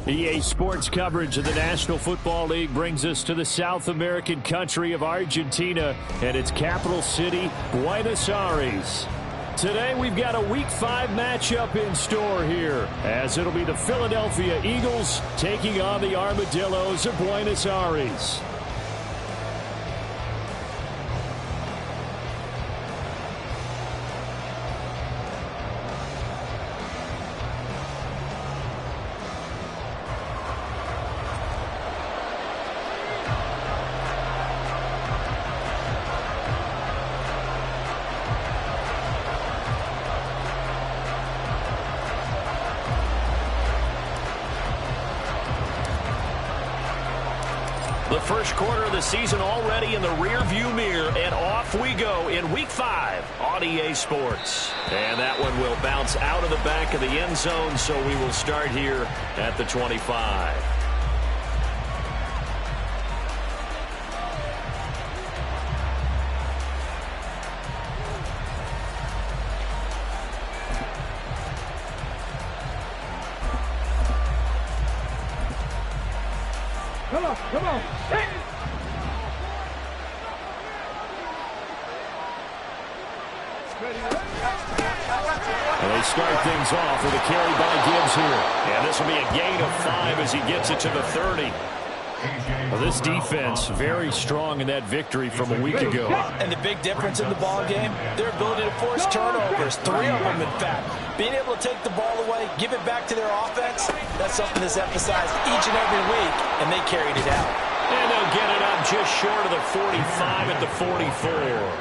EA Sports coverage of the National Football League brings us to the South American country of Argentina and its capital city, Buenos Aires. Today we've got a Week 5 matchup in store here, as it'll be the Philadelphia Eagles taking on the Armadillos of Buenos Aires. The first quarter of the season already in the rearview mirror, and off we go in Week 5 on EA Sports. And that one will bounce out of the back of the end zone, so we will start here at the 25. Come on. And they start things off with a carry by Gibbs here. And this will be a gain of 5 as he gets it to the 30. Well, this defense very strong in that victory from a week ago. And the big difference in the ball game, their ability to force turnovers, 3 of them in fact. Being able to take the ball away, give it back to their offense, that's something that's emphasized each and every week, and they carried it out. And they'll get it up just short of the 45 at the 44.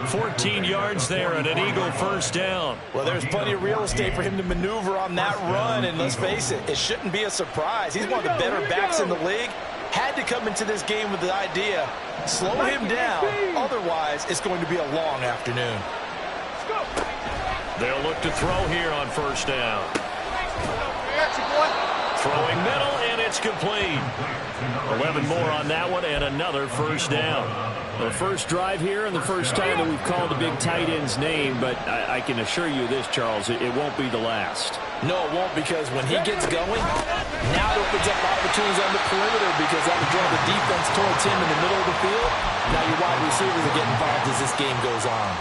14 yards there and an Eagle first down. Well, there's plenty of real estate for him to maneuver on that run, and let's face it, it shouldn't be a surprise. He's one of the better backs in the league. Had to come into this game with the idea, slow him down, otherwise it's going to be a long afternoon. They'll look to throw here on first down. Throwing middle, and it's complete. 11 more on that one, and another first down. The first drive here and the first time that we've called a big tight end's name, but I can assure you this, Charles, it won't be the last. No, it won't, because when he gets going, now it opens up opportunities on the perimeter because that will draw the defense towards him in the middle of the field. Now your wide receivers are getting involved as this game goes on.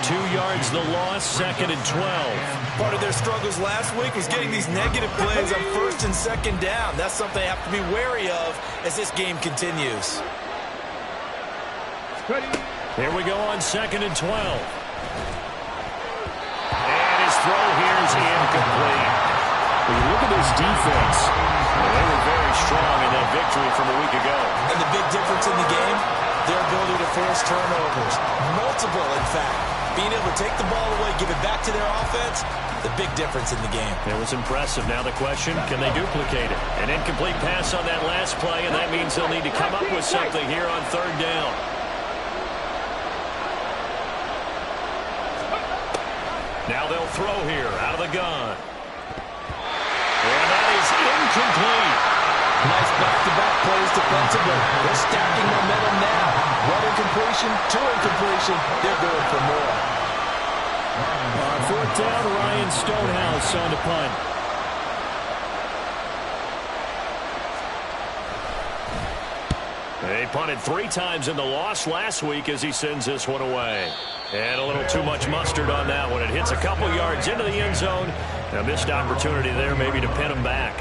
2 yards the loss, 2nd and 12. Part of their struggles last week was getting these negative plays on 1st and 2nd down. That's something they have to be wary of as this game continues. Here we go on 2nd and 12. And his throw here is incomplete. When you look at this defense, they were very strong in that victory from a week ago. And the big difference in the game, their ability to force turnovers. Multiple, in fact. Being able to take the ball away, give it back to their offense, the big difference in the game. It was impressive. Now the question, can they duplicate it? An incomplete pass on that last play, and that means they'll need to come up with something here on 3rd down. Now they'll throw here out of the gun. And that is incomplete. Nice back-to-back plays defensively. They're stacking momentum now. 1 incompletion, 2 incompletion. They're going for more. On 4th down, Ryan Stonehouse on the punt. They punted 3 times in the loss last week as he sends this one away. And a little too much mustard on that one. It hits a couple yards into the end zone. A missed opportunity there maybe to pin him back.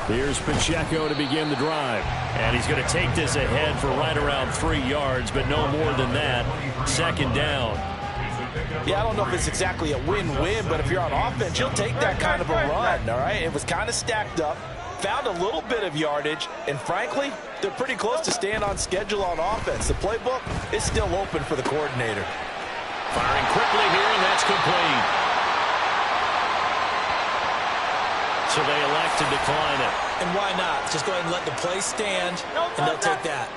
Here's Pacheco to begin the drive. And he's going to take this ahead for right around 3 yards, but no more than that. 2nd down. Yeah, I don't know if it's exactly a win-win, but if you're on offense, you'll take that kind of a run, all right? It was kind of stacked up, found a little bit of yardage, and frankly, they're pretty close to staying on schedule on offense. The playbook is still open for the coordinator. Firing quickly here, and that's complete. So they elect to decline it. And why not? Just go ahead and let the play stand, and they'll take that.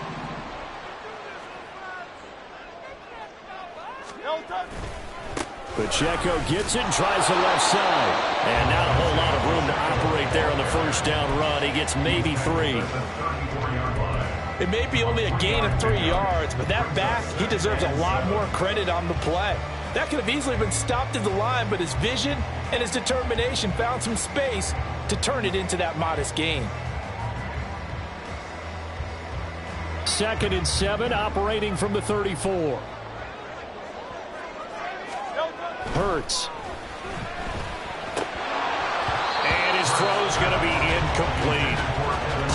Pacheco gets it and tries the left side. And not a whole lot of room to operate there on the first down run. He gets maybe 3. It may be only a gain of 3 yards, but that back, he deserves a lot more credit on the play. That could have easily been stopped at the line, but his vision and his determination found some space to turn it into that modest gain. 2nd and 7, operating from the 34. Hurts. And his throw's going to be incomplete.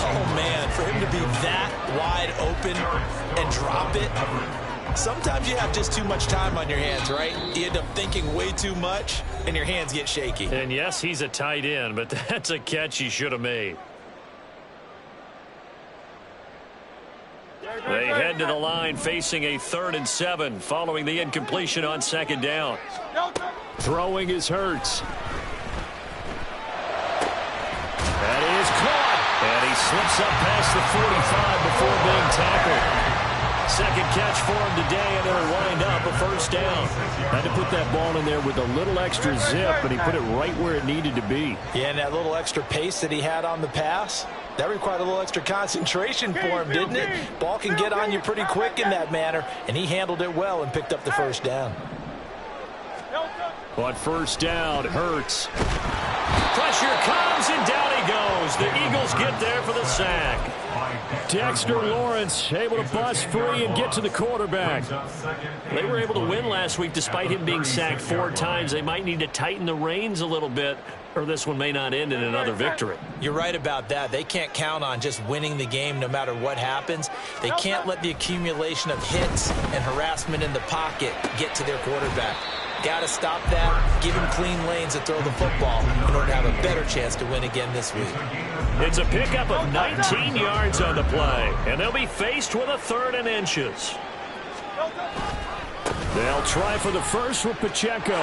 Oh, man, for him to be that wide open and drop it, sometimes you have just too much time on your hands, right? You end up thinking way too much, and your hands get shaky. And, yes, he's a tight end, but that's a catch he should have made. They head to the line facing a 3rd and 7 following the incompletion on 2nd down. Throwing is Hurts. That is caught. And he slips up past the 45 before being tackled. 2nd catch for him today, and it'll wind up a 1st down. Had to put that ball in there with a little extra zip, but he put it right where it needed to be. Yeah, and that little extra pace that he had on the pass, that required a little extra concentration for him, didn't it? Ball can get on you pretty quick in that manner, and he handled it well and picked up the 1st down. On 1st down, Hurts. Pressure comes, and down he goes. The Eagles get there for the sack. Dexter Lawrence able to bust free and get to the quarterback. They were able to win last week despite him being sacked 4 times. They might need to tighten the reins a little bit, or this one may not end in another victory. You're right about that. They can't count on just winning the game no matter what happens. They can't let the accumulation of hits and harassment in the pocket get to their quarterback. Got to stop that, give him clean lanes to throw the football in order to have a better chance to win again this week. It's a pickup of 19 yards on the play, and they'll be faced with a 3rd and inches. They'll try for the first with Pacheco.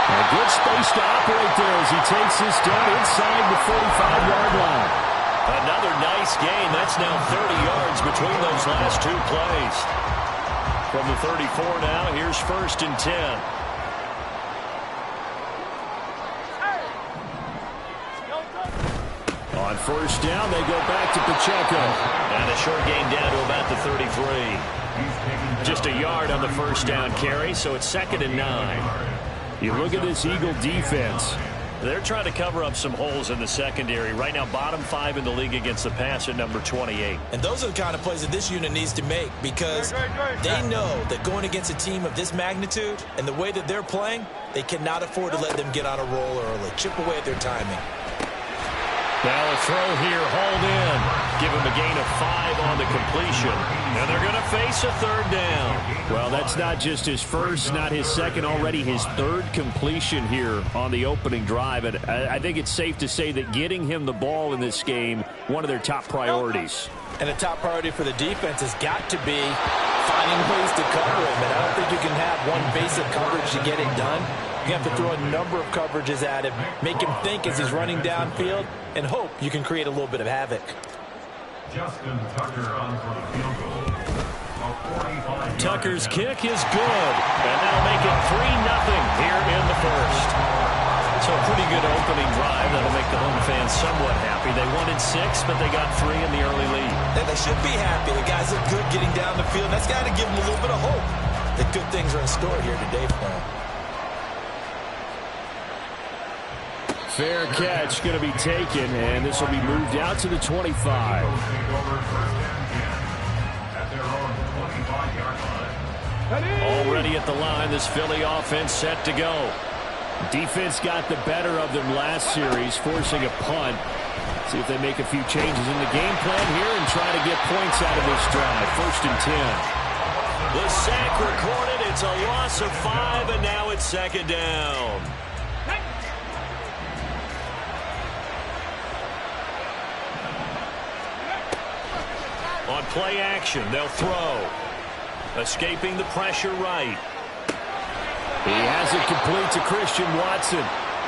A good space to operate there as he takes this down inside the 45-yard line. Another nice gain. That's now 30 yards between those last 2 plays. From the 34 now, here's 1st and 10. On 1st down, they go back to Pacheco. And a short gain down to about the 33. Just a yard on the 1st down carry, so it's 2nd and 9. You look at this Eagle defense. They're trying to cover up some holes in the secondary. Right now, bottom 5 in the league against the pass at number 28. And those are the kind of plays that this unit needs to make because they know that going against a team of this magnitude and the way that they're playing, they cannot afford to let them get on a roll early. Chip away at their timing. Now a throw here, hauled in. Give him a gain of 5 on the completion. And they're going to face a 3rd down. Well, that's not just his first, not his second, already his 3rd completion here on the opening drive. And I think it's safe to say that getting him the ball in this game, one of their top priorities. And the top priority for the defense has got to be finding ways to cover him. And I don't think you can have one basic coverage to get it done. You have to throw a number of coverages at him, make him think as he's running downfield, and hope you can create a little bit of havoc. Tucker's kick is good, and that'll make it 3-0 here in the 1st. So a pretty good opening drive. That'll make the home fans somewhat happy. They wanted 6, but they got 3 in the early lead. And they should be happy. The guys look good getting down the field. That's got to give them a little bit of hope that good things are in store here today for them. Fair catch going to be taken, and this will be moved out to the 25. Already at the line, this Philly offense set to go. Defense got the better of them last series, forcing a punt. See if they make a few changes in the game plan here and try to get points out of this drive. 1st and 10. The sack recorded. It's a loss of 5, and now it's 2nd down. On play action, they'll throw. Escaping the pressure right. He has it complete to Christian Watson.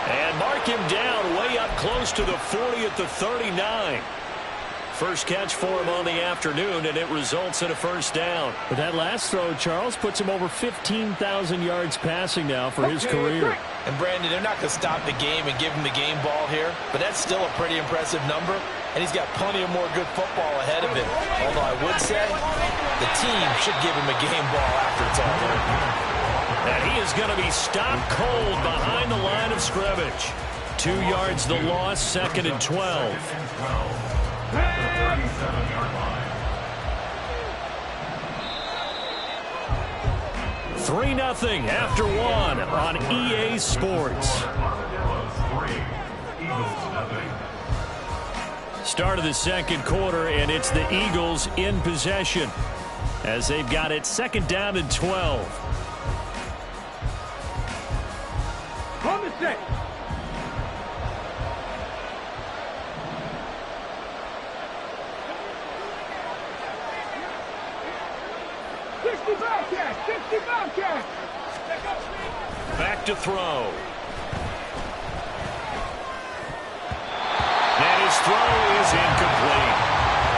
And mark him down way up close to the 40 at the 39. First catch for him on the afternoon, and it results in a first down. But that last throw, Charles, puts him over 15,000 yards passing now for his career. And, Brandon, they're not going to stop the game and give him the game ball here, but that's still a pretty impressive number, and he's got plenty of more good football ahead of him. Although I would say the team should give him a game ball after it's all over. And he is going to be stopped cold behind the line of scrimmage. 2 yards the loss, 2nd and 12. 3-0 after 1 on EA Sports. Start of the second quarter, and it's the Eagles in possession as they've got it 2nd down and 12. On the set. Back to throw. And his throw is incomplete.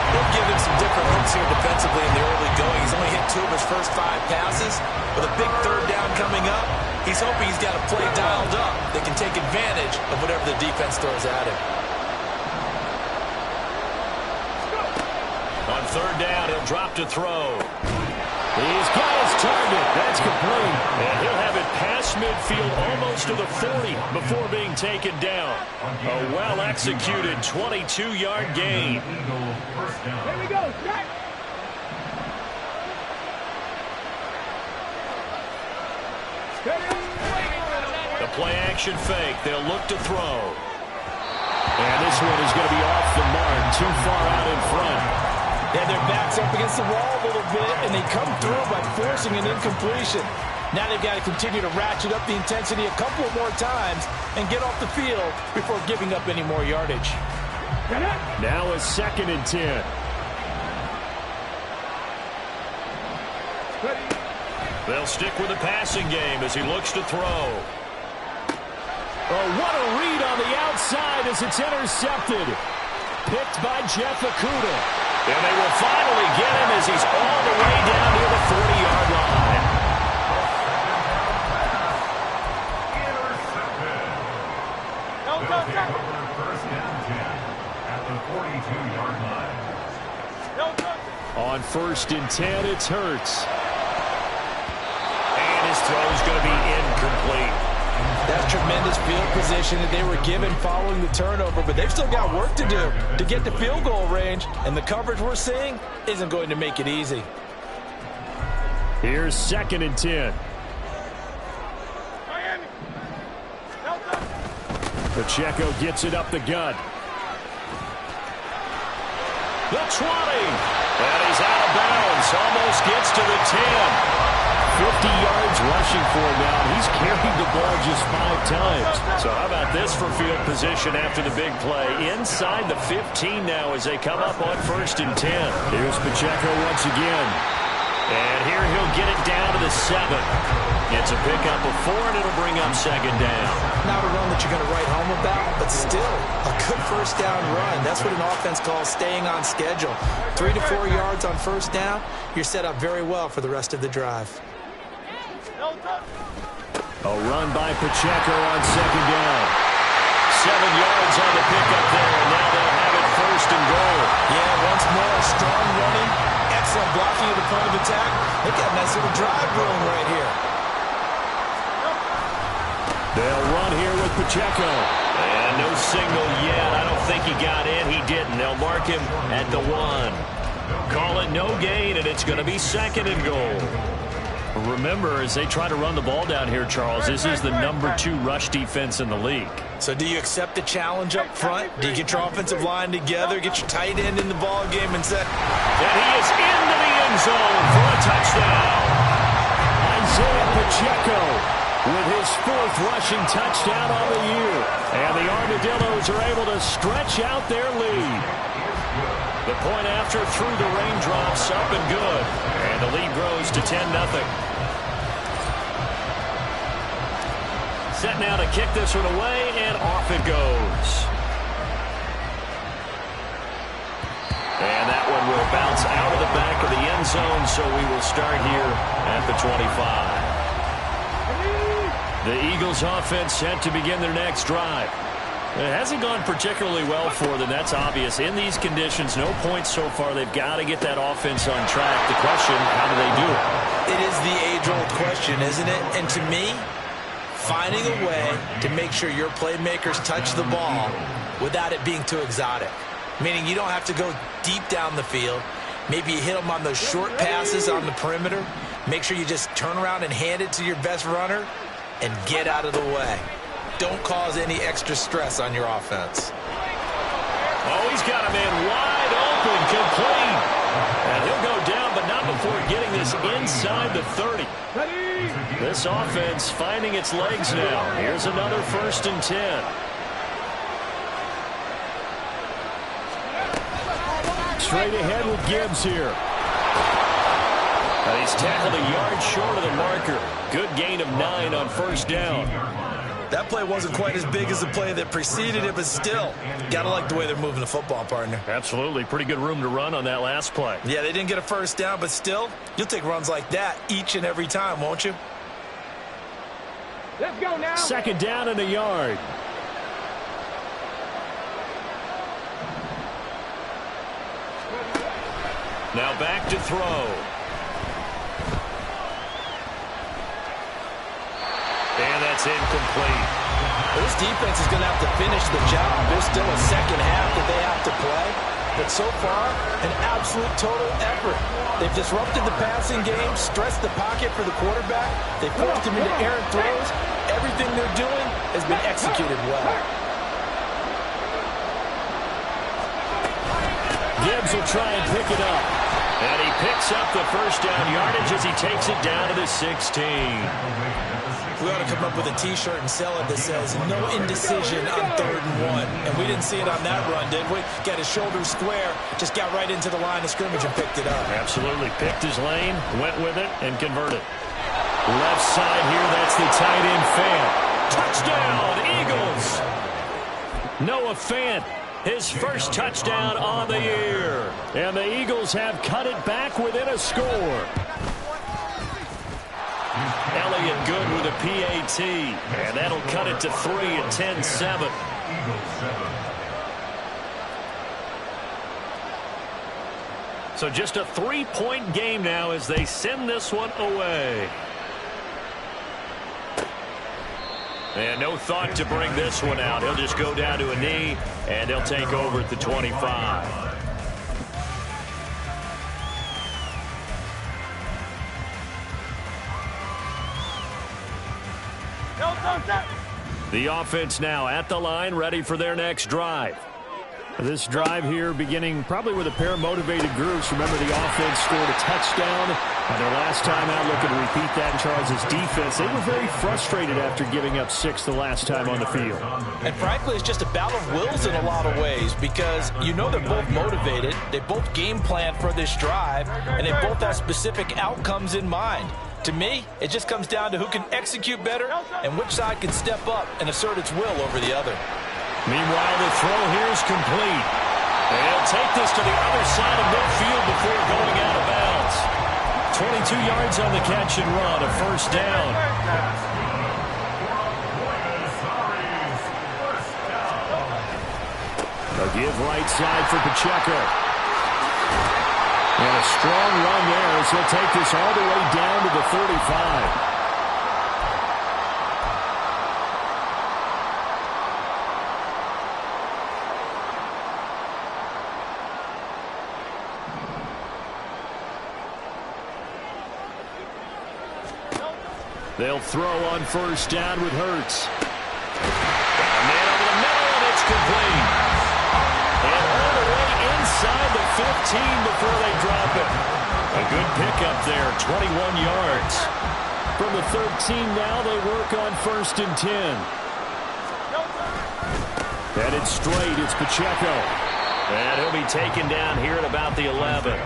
They'll give him some different looks here defensively in the early going. He's only hit 2 of his first 5 passes. With a big 3rd down coming up, he's hoping he's got a play dialed up that can take advantage of whatever the defense throws at him. On 3rd down, he'll drop to throw. He's got his target. That's complete. And he'll have it past midfield almost to the 40 before being taken down. A well-executed 22-yard gain. Here we go. Jack. The play-action fake. They'll look to throw. And this one is going to be off the mark, too far out in front. Yeah, their backs up against the wall a little bit, and they come through by forcing an incompletion. Now they've got to continue to ratchet up the intensity a couple of more times and get off the field before giving up any more yardage. Now a 2nd and 10. They'll stick with the passing game as he looks to throw. Oh, what a read on the outside as it's intercepted. Picked by Jeff Okudah. And they will finally get him as he's all the way down near the 40-yard line. On 1st and 10, it's Hurts. And his throw is going to be incomplete. That's tremendous field position that they were given following the turnover, but they've still got work to do to get to field goal range, and the coverage we're seeing isn't going to make it easy. Here's 2nd and 10. Pacheco gets it up the gut. The 20. And he's out of bounds. Almost gets to the 10. 50 yards rushing for him now. He's carried the ball just 5 times. So how about this for field position after the big play? Inside the 15 now as they come up on 1st and 10. Here's Pacheco once again. And here he'll get it down to the 7. It's a pickup of 4, and it'll bring up 2nd down. Not a run that you're going to write home about, but still a good 1st down run. That's what an offense calls staying on schedule. 3 to 4 yards on 1st down. You're set up very well for the rest of the drive. A run by Pacheco on 2nd down. 7 yards on the pickup there, and now they'll have it 1st and goal. Yeah, once more, strong running, excellent blocking at the point of attack. They've got a nice little drive going right here. They'll run here with Pacheco. And no signal yet. I don't think he got in. He didn't. They'll mark him at the 1. Call it no gain, and it's going to be 2nd and goal. Remember, as they try to run the ball down here, Charles, this is the number 2 rush defense in the league. So do you accept the challenge up front? Do you get your offensive line together, get your tight end in the ball game and say, and he is into the end zone for a touchdown. Isaiah Pacheco with his 4th rushing touchdown on the year. And the Armadillos are able to stretch out their lead. The point after through the raindrops, up and good. And the lead grows to 10-0. Set now to kick this one away, and off it goes. will bounce out of the back of the end zone, so we will start here at the 25. The Eagles offense set to begin their next drive. It hasn't gone particularly well for them. That's obvious. In these conditions, no points so far. They've got to get that offense on track. The question, how do they do it? It is the age-old question, isn't it? And to me, finding a way to make sure your playmakers touch the ball without it being too exotic. Meaning you don't have to go deep down the field. Maybe you hit them on those short passes on the perimeter. Make sure you just turn around and hand it to your best runner and get out of the way. Don't cause any extra stress on your offense. Oh, he's got a man wide open, complete. And he'll go down, but not before getting this inside the 30. This offense finding its legs now. Here's another 1st and 10. Straight ahead with Gibbs here. He's tackled a yard short of the marker. Good gain of 9 on 1st down. That play wasn't quite as big as the play that preceded it, but still, gotta like the way they're moving the football, partner. Absolutely. Pretty good room to run on that last play. Yeah, they didn't get a 1st down, but still, you'll take runs like that each and every time, won't you? Let's go now. 2nd down and a yard. Now back to throw. And that's incomplete. This defense is going to have to finish the job. There's still a second half that they have to play. But so far, an absolute total effort. They've disrupted the passing game, stressed the pocket for the quarterback. They forced him into errant throws. Everything they're doing has been executed well. Gibbs will try and pick it up. And he picks up the 1st down yardage as he takes it down to the 16. We ought to come up with a T-shirt and sell it that says, no indecision on 3rd and 1. And we didn't see it on that run, did we? Got his shoulders square, just got right into the line of scrimmage and picked it up. Absolutely. Picked his lane, went with it, and converted. Left side here, that's the tight end Fant. Touchdown, Eagles! Noah Fant, his 1st touchdown on the year. And the Eagles have cut it back within a score. Elliott good with a PAT, and that'll cut it to 3 at 10-7. So just a 3-point game now as they send this one away. And no thought to bring this one out. He'll just go down to a knee, and they'll take over at the 25. The offense now at the line, ready for their next drive. This drive here beginning probably with a pair of motivated groups. Remember, the offense scored a touchdown on their last time out, looking to repeat that in Charles' defense. They were very frustrated after giving up 6 the last time on the field. And frankly, it's just a battle of wills in a lot of ways because you know they're both motivated, they both game plan for this drive, and they both have specific outcomes in mind. To me, it just comes down to who can execute better and which side can step up and assert its will over the other. Meanwhile, the throw here is complete. And he'll take this to the other side of midfield before going out of bounds. 22 yards on the catch and run, a 1st down. A give right side for Pacheco. And a strong run there as he'll take this all the way down to the 35. They'll throw on 1st down with Hurts. A man over the middle, and it's complete. And all the way inside the 15 before they drop it. A good pickup there, 21 yards. From the 13 now, they work on 1st and 10. Headed straight, it's Pacheco. And he'll be taken down here at about the 11.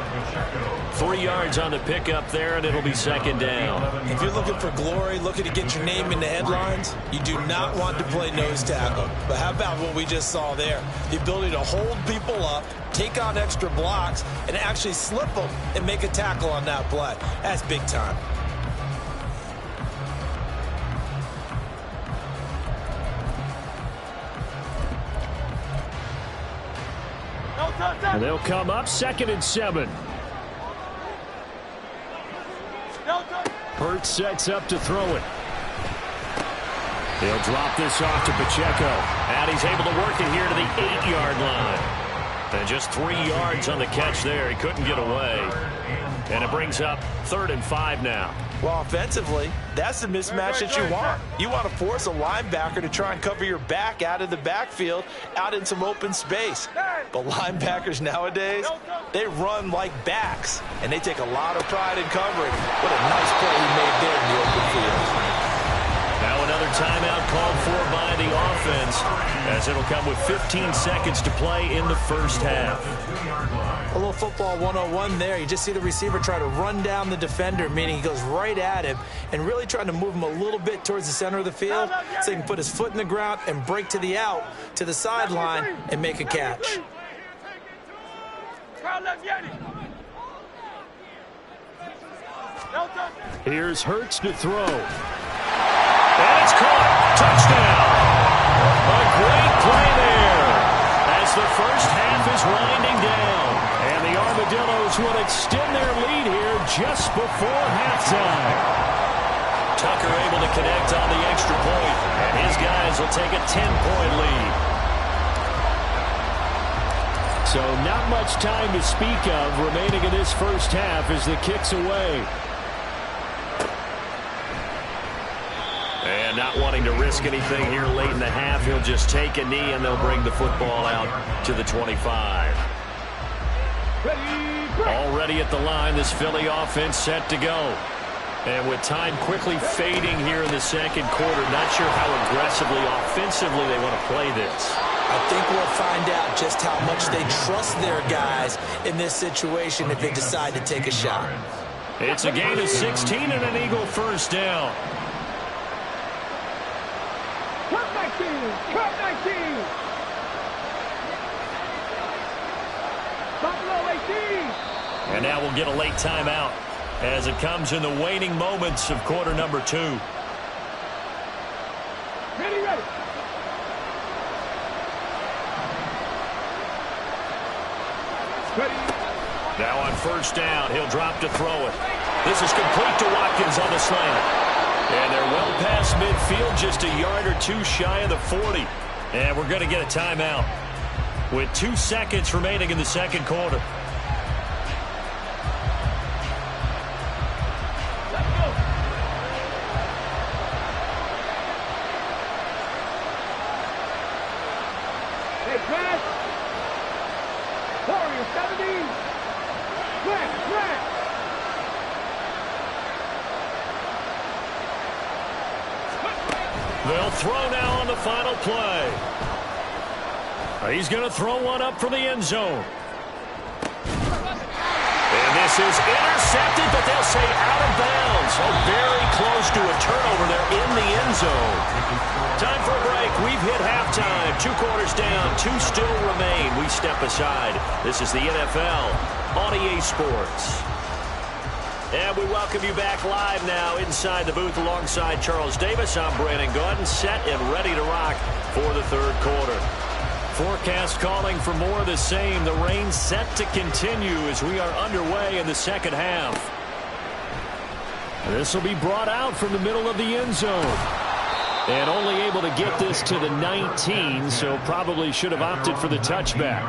3 yards on the pickup there, and it'll be second down. If you're looking for glory, looking to get your name in the headlines, you do not want to play nose tackle. But how about what we just saw there? The ability to hold people up, take on extra blocks, and actually slip them and make a tackle on that play. That's big time. And they'll come up 2nd and 7. Hurts sets up to throw it. They'll drop this off to Pacheco. And he's able to work it here to the 8-yard line. And just 3 yards on the catch there. He couldn't get away. And it brings up 3rd and 5 now. Well, offensively, that's the mismatch that you want. You want to force a linebacker to try and cover your back out of the backfield, out in some open space. But linebackers nowadays, they run like backs, and they take a lot of pride in covering. What a nice play he made there in the open field. Now another timeout called for by the offense, as it'll come with 15 seconds to play in the first half. A little football 101 there. You just see the receiver try to run down the defender, meaning he goes right at him and really trying to move him a little bit towards the center of the field so he can put his foot in the ground and break to the out, to the sideline, and make a catch. Here's Hurts to throw. And it's caught. Touchdown. A great play there as the first half is winding down. And the Armadillos will extend their lead here just before halftime. Tucker able to connect on the extra point, and his guys will take a 10-point lead. So not much time to speak of remaining in this first half as the kick's away. And not wanting to risk anything here late in the half, he'll just take a knee, and they'll bring the football out to the 25. Already at the line, this Philly offense set to go. And with time quickly fading here in the second quarter, not sure how aggressively, offensively they want to play this. I think we'll find out just how much they trust their guys in this situation if they decide to take a shot. It's a gain of 16 and an Eagle first down. Cut 19! Cut 19! Buffalo 18! And now we'll get a late timeout as it comes in the waning moments of quarter number 2. Ready, ready! Ready! Now on first down, he'll drop to throw it. This is complete to Watkins on the slant. And they're well past midfield, just a yard or two shy of the 40. And we're going to get a timeout with 2 seconds remaining in the second quarter. Let's go! Hey, Brad! Warrior 17! Flat! They'll throw now on the final play. He's going to throw one up from the end zone. And this is intercepted, but they'll say out of bounds. So very close to a turnover there in the end zone. Time for a break. We've hit halftime. 2 quarters down. 2 still remain. We step aside. This is the NFL on EA Sports. And we welcome you back live now inside the booth alongside Charles Davis. I'm Brandon Gaudin, set and ready to rock for the third quarter. Forecast calling for more of the same. The rain set to continue as we are underway in the second half. This will be brought out from the middle of the end zone. And only able to get this to the 19, so probably should have opted for the touchback.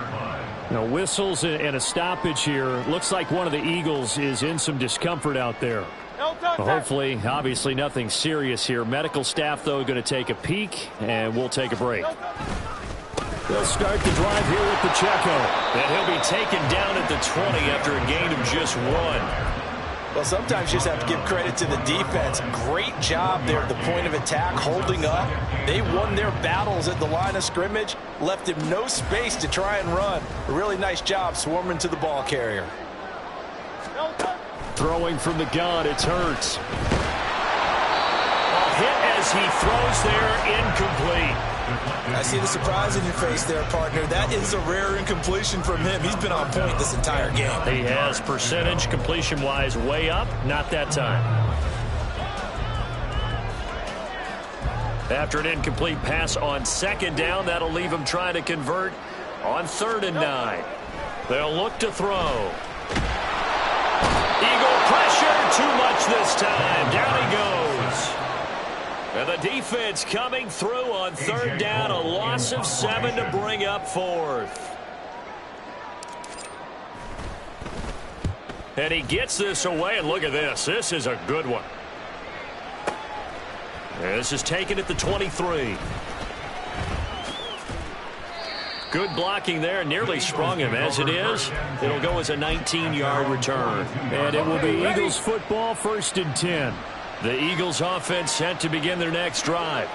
Now, whistles and a stoppage here. Looks like one of the Eagles is in some discomfort out there. Hopefully, obviously nothing serious here. Medical staff, though, going to take a peek, and we'll take a break. They'll start the drive here with Pacheco. And he'll be taken down at the 20 after a gain of just 1. Well, sometimes you just have to give credit to the defense. Great job there at the point of attack, holding up. They won their battles at the line of scrimmage, left him no space to try and run. A really nice job swarming to the ball carrier. Throwing from the gun, it's Hurts. A hit as he throws there, incomplete. I see the surprise in your face there, partner. That is a rare incompletion from him. He's been on point this entire game. He has percentage completion-wise way up, not that time. After an incomplete pass on second down, that'll leave him trying to convert on 3rd and 9. They'll look to throw. Eagle pressure, too much this time. Down he goes. And the defense coming through on 3rd down, a loss of 7 to bring up 4th. And he gets this away, and look at this. This is a good one. This is taken at the 23. Good blocking there, nearly sprung him. As it is, it'll go as a 19-yard return. And it will be Eagles football, 1st and 10. The Eagles offense set to begin their next drive.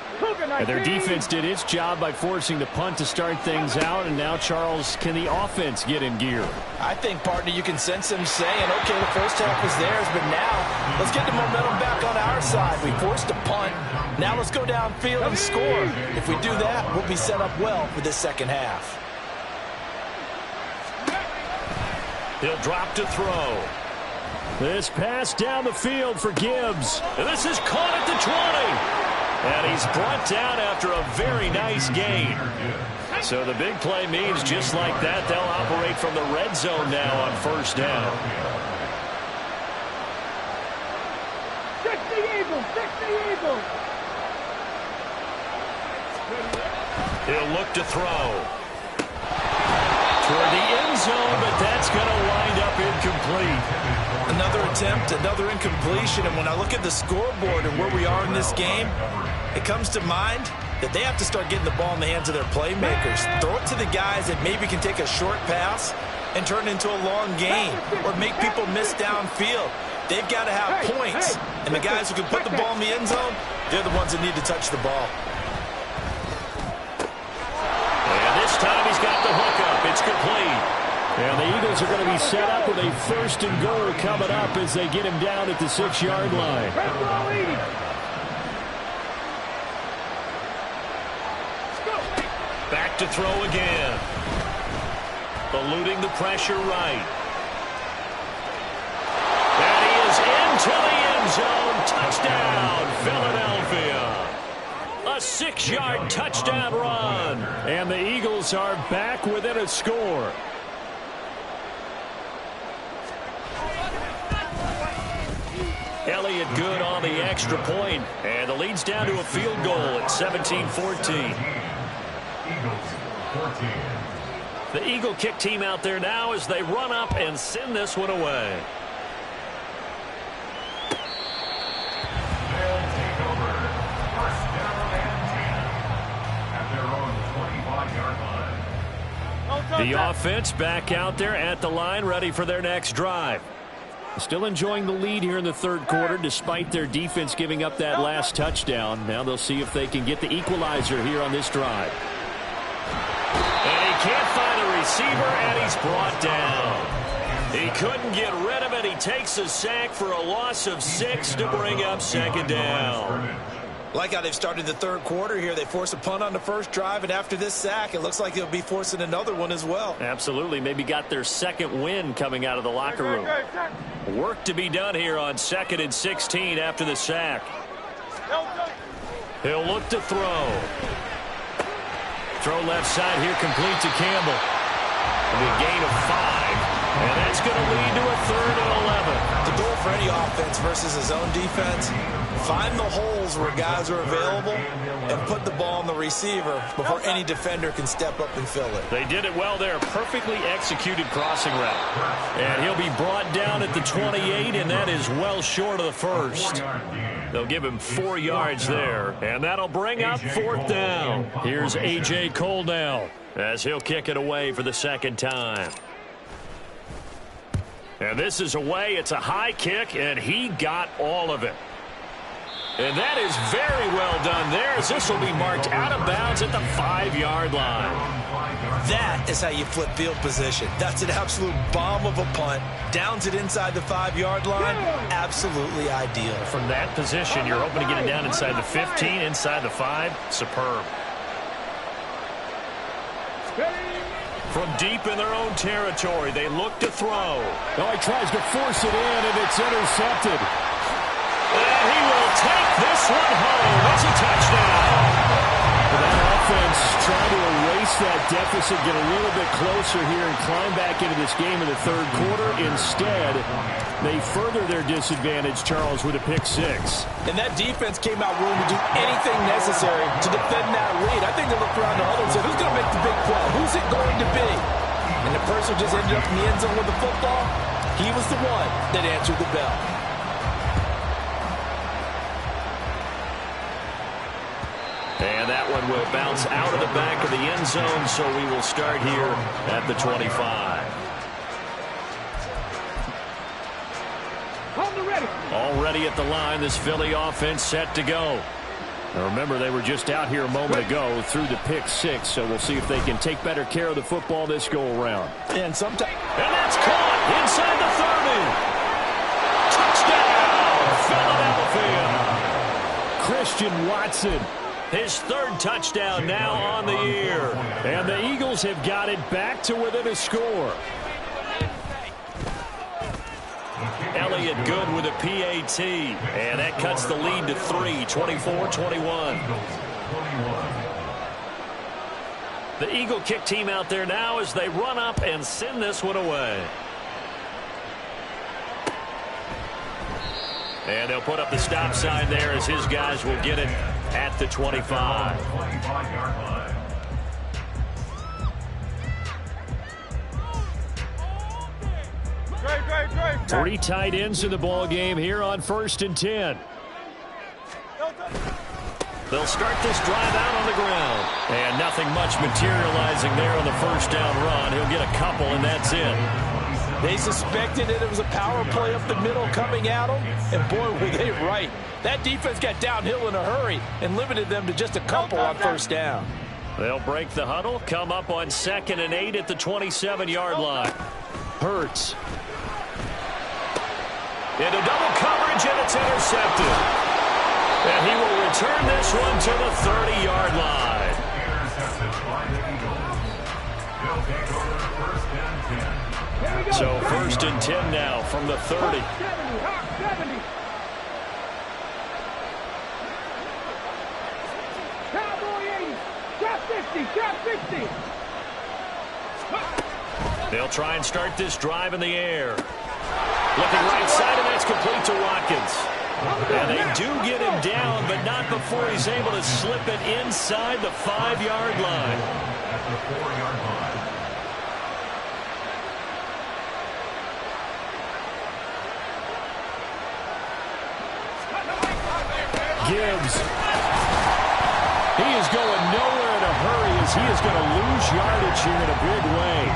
And their defense did its job by forcing the punt to start things out. And now, Charles, can the offense get in gear? I think, partner, you can sense them saying, okay, the first half was theirs, but now let's get the momentum back on our side. We forced a punt. Now let's go downfield and score. If we do that, we'll be set up well for this second half. He'll drop to throw. This pass down the field for Gibbs. And this is caught at the 20. And he's brought down after a very nice gain. So the big play means just like that, they'll operate from the red zone now on 1st down. 60 Eagles, 60 Eagles. He'll look to throw. Toward the end zone, but that's going to wind up incomplete. Another attempt, another incompletion, and when I look at the scoreboard and where we are in this game, it comes to mind that they have to start getting the ball in the hands of their playmakers. Throw it to the guys that maybe can take a short pass and turn it into a long gain or make people miss downfield. They've got to have points, and the guys who can put the ball in the end zone, they're the ones that need to touch the ball. And this time he's got the hookup. It's complete. And the Eagles are going to be set up with a 1st and goal coming up as they get him down at the 6-yard line. Back to throw again. Eluding the pressure right. And he is into the end zone. Touchdown, Philadelphia. A 6-yard touchdown run. And the Eagles are back within a score. Elliott good on the extra point, and the lead's down to a field goal at 17-14. The Eagle kick team out there now as they run up and send this one away. They'll take over 1st down and 10 at their own 25-yard line. The offense back out there at the line, ready for their next drive. Still enjoying the lead here in the 3rd quarter, despite their defense giving up that last touchdown. Now they'll see if they can get the equalizer here on this drive. And he can't find the receiver, and he's brought down. He couldn't get rid of it. He takes a sack for a loss of 6 to bring up 2nd down. Like how they've started the 3rd quarter here. They force a punt on the first drive, and after this sack, it looks like they'll be forcing another one as well. Absolutely. Maybe got their 2nd win coming out of the locker room. Work to be done here on 2nd and 16 after the sack. He'll look to throw. Throw left side here, complete to Campbell. A gain of 5. And that's going to lead to a 3rd and 11. The goal for any offense versus his own defense, find the holes where guys are available and put the ball on the receiver before any defender can step up and fill it. They did it well there. Perfectly executed crossing route. And he'll be brought down at the 28, and that is well short of the 1st. They'll give him 4 yards there, and that'll bring up 4th down. Here's A.J. Cole now as he'll kick it away for the 2nd time. And this is away. It's a high kick, and he got all of it. And that is very well done there, as this will be marked out of bounds at the 5-yard line. That is how you flip field position. That's an absolute bomb of a punt. Downs it inside the 5-yard line. Absolutely ideal. From that position, you're hoping to get it down inside the 15, inside the 5. Superb. From deep in their own territory, they look to throw. Oh, he tries to force it in, and it's intercepted. And he will take this one home. It's a touchdown. That offense trying to erase that deficit, get a little bit closer here, and climb back into this game in the third quarter. Instead, they further their disadvantage, Charles, with a pick 6. And that defense came out willing to do anything necessary to defend that lead. I think they looked around the huddle and said, who's going to make the big play? Who's it going to be? And the person who just ended up in the end zone with the football, he was the one that answered the bell. And that one will bounce out of the back of the end zone, so we will start here at the 25. Already at the line, this Philly offense set to go. Now remember, they were just out here a moment ago through the pick 6, so we'll see if they can take better care of the football this go-around. And that's caught inside the 30. Touchdown, Philadelphia. Christian Watson. His 3rd touchdown now on the year. And the Eagles have got it back to within a score. Elliott good with a PAT. And that cuts the lead to 3, 24-21. The Eagle kick team out there now as they run up and send this one away. And they'll put up the stop sign there as his guys will get it at the 25. Great. 3 tight ends in the ball game here on 1st and 10. They'll start this drive out on the ground. And nothing much materializing there on the 1st down run. He'll get a couple, and that's it. They suspected that it was a power play up the middle coming at them, and boy, were they right. That defense got downhill in a hurry and limited them to just a couple on 1st down. They'll break the huddle, come up on 2nd and 8 at the 27-yard line. Hurts. Into double coverage, and it's intercepted. And he will return this one to the 30-yard line. Intercepted by the Eagles. They'll take over 1st and 10. So 1st and 10 now from the 30. 70. Cowboy 80. Drop 50. They'll try and start this drive in the air. Looking right side, and that's complete to Watkins. And they do get him down, but not before he's able to slip it inside the 5-yard line. At the 4-yard line. Gibbs. He is going nowhere in a hurry as he is going to lose yardage here in a big way.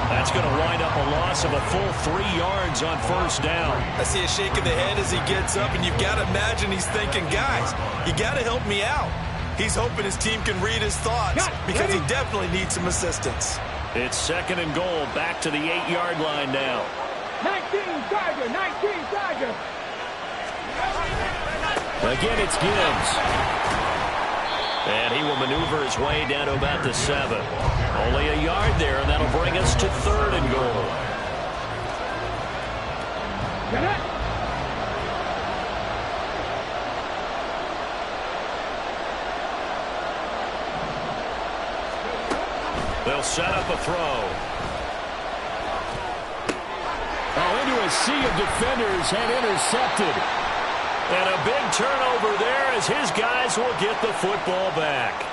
That's going to wind up a loss of a full 3 yards on 1st down. I see a shake of the head as he gets up, and you've got to imagine he's thinking, guys, you got to help me out. He's hoping his team can read his thoughts because he definitely needs some assistance. It's 2nd and goal, back to the 8-yard line now. 19 Tiger. Again, it's Gibbs. And he will maneuver his way down to about the 7. Only a yard there, and that'll bring us to 3rd and goal. They'll set up a throw. Oh, into a sea of defenders and intercepted. And a big turnover there as his guys will get the football back.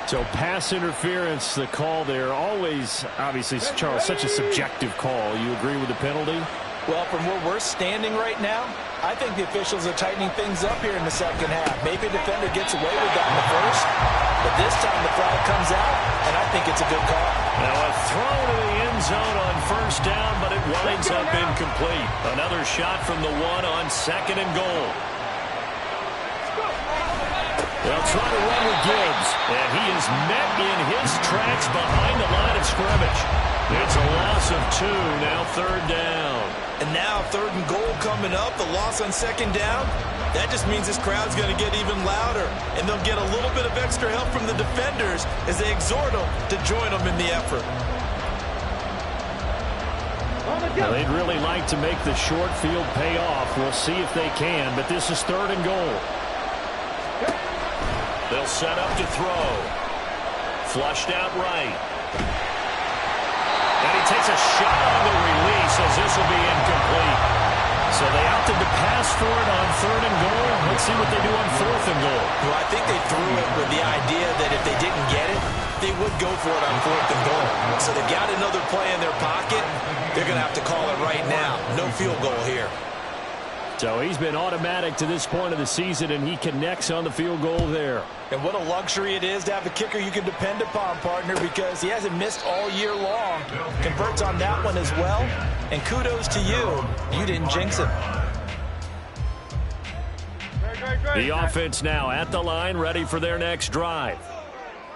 So pass interference, the call there, always, obviously, Charles, such a subjective call. You agree with the penalty? Well, from where we're standing right now, I think the officials are tightening things up here in the 2nd half. Maybe a defender gets away with that in the 1st, but this time the flag comes out, and I think it's a good call. Now a throw to the end end zone on first down, but it winds up incomplete. Another shot from the 1 on 2nd and goal. They'll try to run with Gibbs, and he is met in his tracks behind the line of scrimmage. It's a loss of 2, now 3rd down. And now 3rd and goal coming up, the loss on 2nd down. That just means this crowd's going to get even louder, and they'll get a little bit of extra help from the defenders as they exhort them to join them in the effort. Well, they'd really like to make the short field pay off. We'll see if they can, but this is 3rd and goal. They'll set up to throw. Flushed out right. And he takes a shot on the release as this will be incomplete. So they opted to pass for it on 3rd and goal. Let's see what they do on 4th and goal. Well, I think they threw it with the idea that if they didn't get it, they would go for it on 4th and goal. So they've got another play in their pocket. They're going to have to call it right now. No field goal here. So he's been automatic to this point of the season, and he connects on the field goal there. And what a luxury it is to have a kicker you can depend upon, partner, because he hasn't missed all year long. Converts on that one as well. And kudos to you. You didn't jinx him. The offense now at the line, ready for their next drive.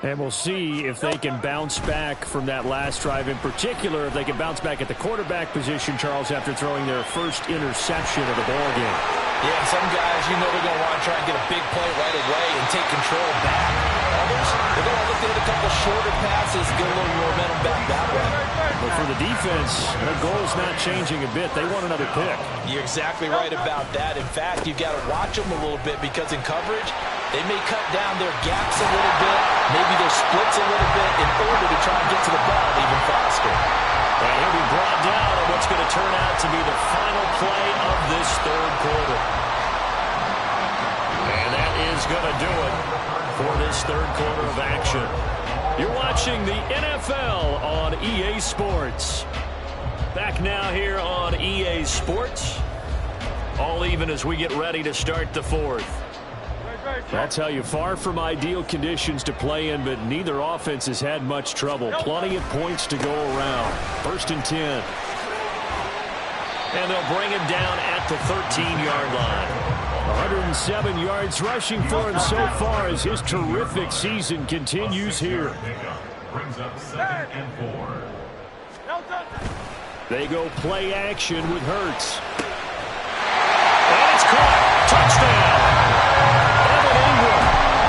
And we'll see if they can bounce back from that last drive. In particular, if they can bounce back at the quarterback position, Charles, after throwing their first interception of the ballgame. Yeah, some guys, you know, they're going to want to try and get a big play right away and take control back. Others, they're going to look to hit a couple shorter passes, get a little momentum back that way. But for the defense, their goal is not changing a bit. They want another pick. You're exactly right about that. In fact, you've got to watch them a little bit because in coverage, they may cut down their gaps a little bit, maybe their splits a little bit in order to try and get to the ball even faster. And he'll be brought down on what's going to turn out to be the final play of this 3rd quarter. And that is going to do it for this 3rd quarter of action. You're watching the NFL on EA Sports. Back now here on EA Sports. All even as we get ready to start the 4th. I'll tell you, far from ideal conditions to play in, but neither offense has had much trouble. Plenty of points to go around. 1st and 10. And they'll bring him down at the 13-yard line. 107 yards rushing for him so far as his terrific season continues here. Brings up 2nd and 4. They go play action with Hurts. And it's caught. Touchdown.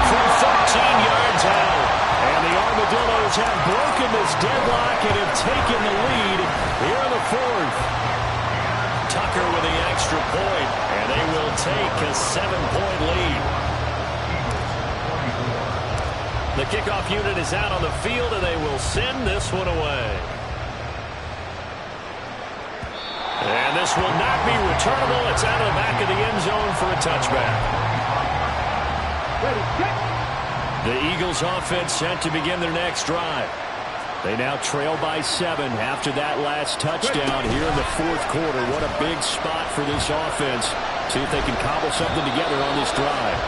From 13 yards out. And the Armadillos have broken this deadlock and have taken the lead here in the 4th. Tucker with the extra point, and they will take a 7-point lead. The kickoff unit is out on the field, and they will send this one away. And this will not be returnable. It's out of the back of the end zone for a touchback. The Eagles offense set to begin their next drive. They now trail by 7 after that last touchdown here in the 4th quarter. What a big spot for this offense. See if they can cobble something together on this drive.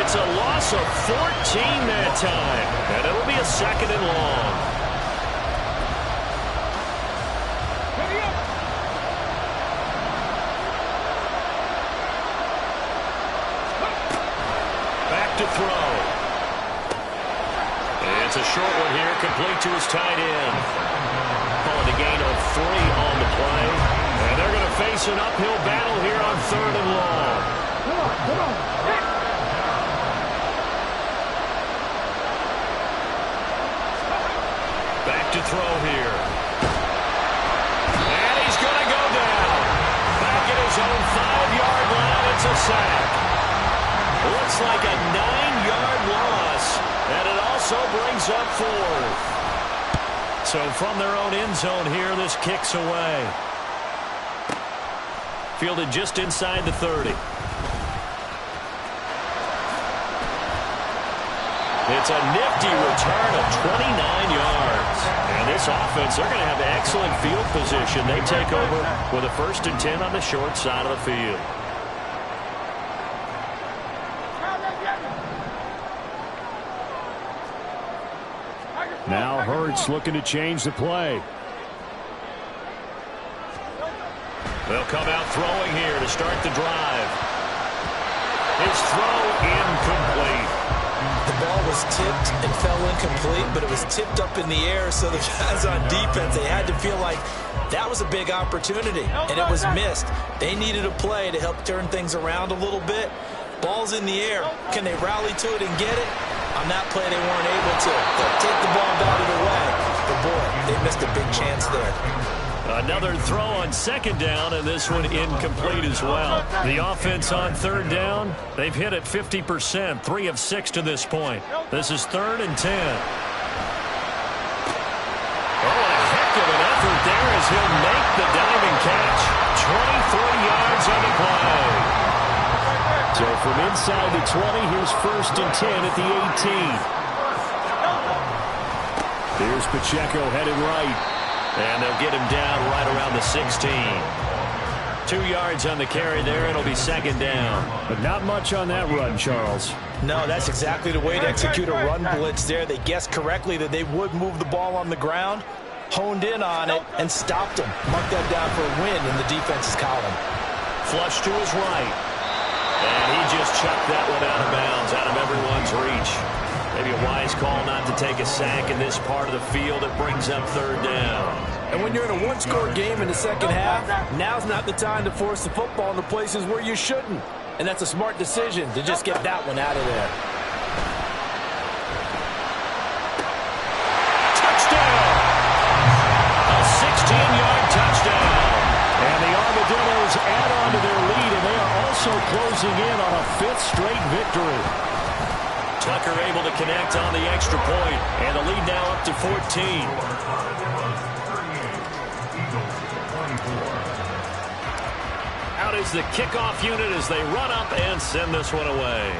It's a loss of 14 that time, and it'll be a 2nd and long. To throw. It's a short one here, complete to his tight end. Calling a gain of 3 on the play. And they're going to face an uphill battle here on 3rd and long. Come on. Back to throw here. And he's going to go down. Back at his own 5-yard line, it's a sack. Looks like a 9-yard loss, and it also brings up 4th. So from their own end zone here, this kicks away. Fielded just inside the 30. It's a nifty return of 29 yards. And this offense, they're going to have excellent field position. They take over with a 1st and 10 on the short side of the field. Now Hurts looking to change the play. They'll come out throwing here to start the drive. His throw incomplete. The ball was tipped and fell incomplete, but it was tipped up in the air, so the guys on defense, they had to feel like that was a big opportunity, and it was missed. They needed a play to help turn things around a little bit. Ball's in the air. Can they rally to it and get it? On that play, they weren't able to. They'll take the ball batted away. But, boy, they missed a big chance there. Another throw on second down, and this one incomplete as well. The offense on third down, they've hit it 50%, 3 of 6 to this point. This is 3rd and 10. Oh, a heck of an effort there as he'll make the diving catch. 23 yards on the play. So from inside the 20, here's 1st and 10 at the 18. Here's Pacheco headed right. And they'll get him down right around the 16. 2 yards on the carry there. It'll be 2nd down. But not much on that run, Charles. No, that's exactly the way to execute a run blitz there. They guessed correctly that they would move the ball on the ground, honed in on it, and stopped them. Mark that down for a win in the defense's column. Flush to his right. And he just chucked that one out of bounds, out of everyone's reach. Maybe a wise call not to take a sack in this part of the field. It brings up 3rd down. And when you're in a one-score game in the second half, now's not the time to force the football into places where you shouldn't. And that's a smart decision to just get that one out of there. Touchdown! A 16-yard touchdown. And the Armadillos add on to their lead, and they are also closing in on a 5th straight victory. Tucker able to connect on the extra point, and the lead now up to 14. Out is the kickoff unit as they run up and send this one away.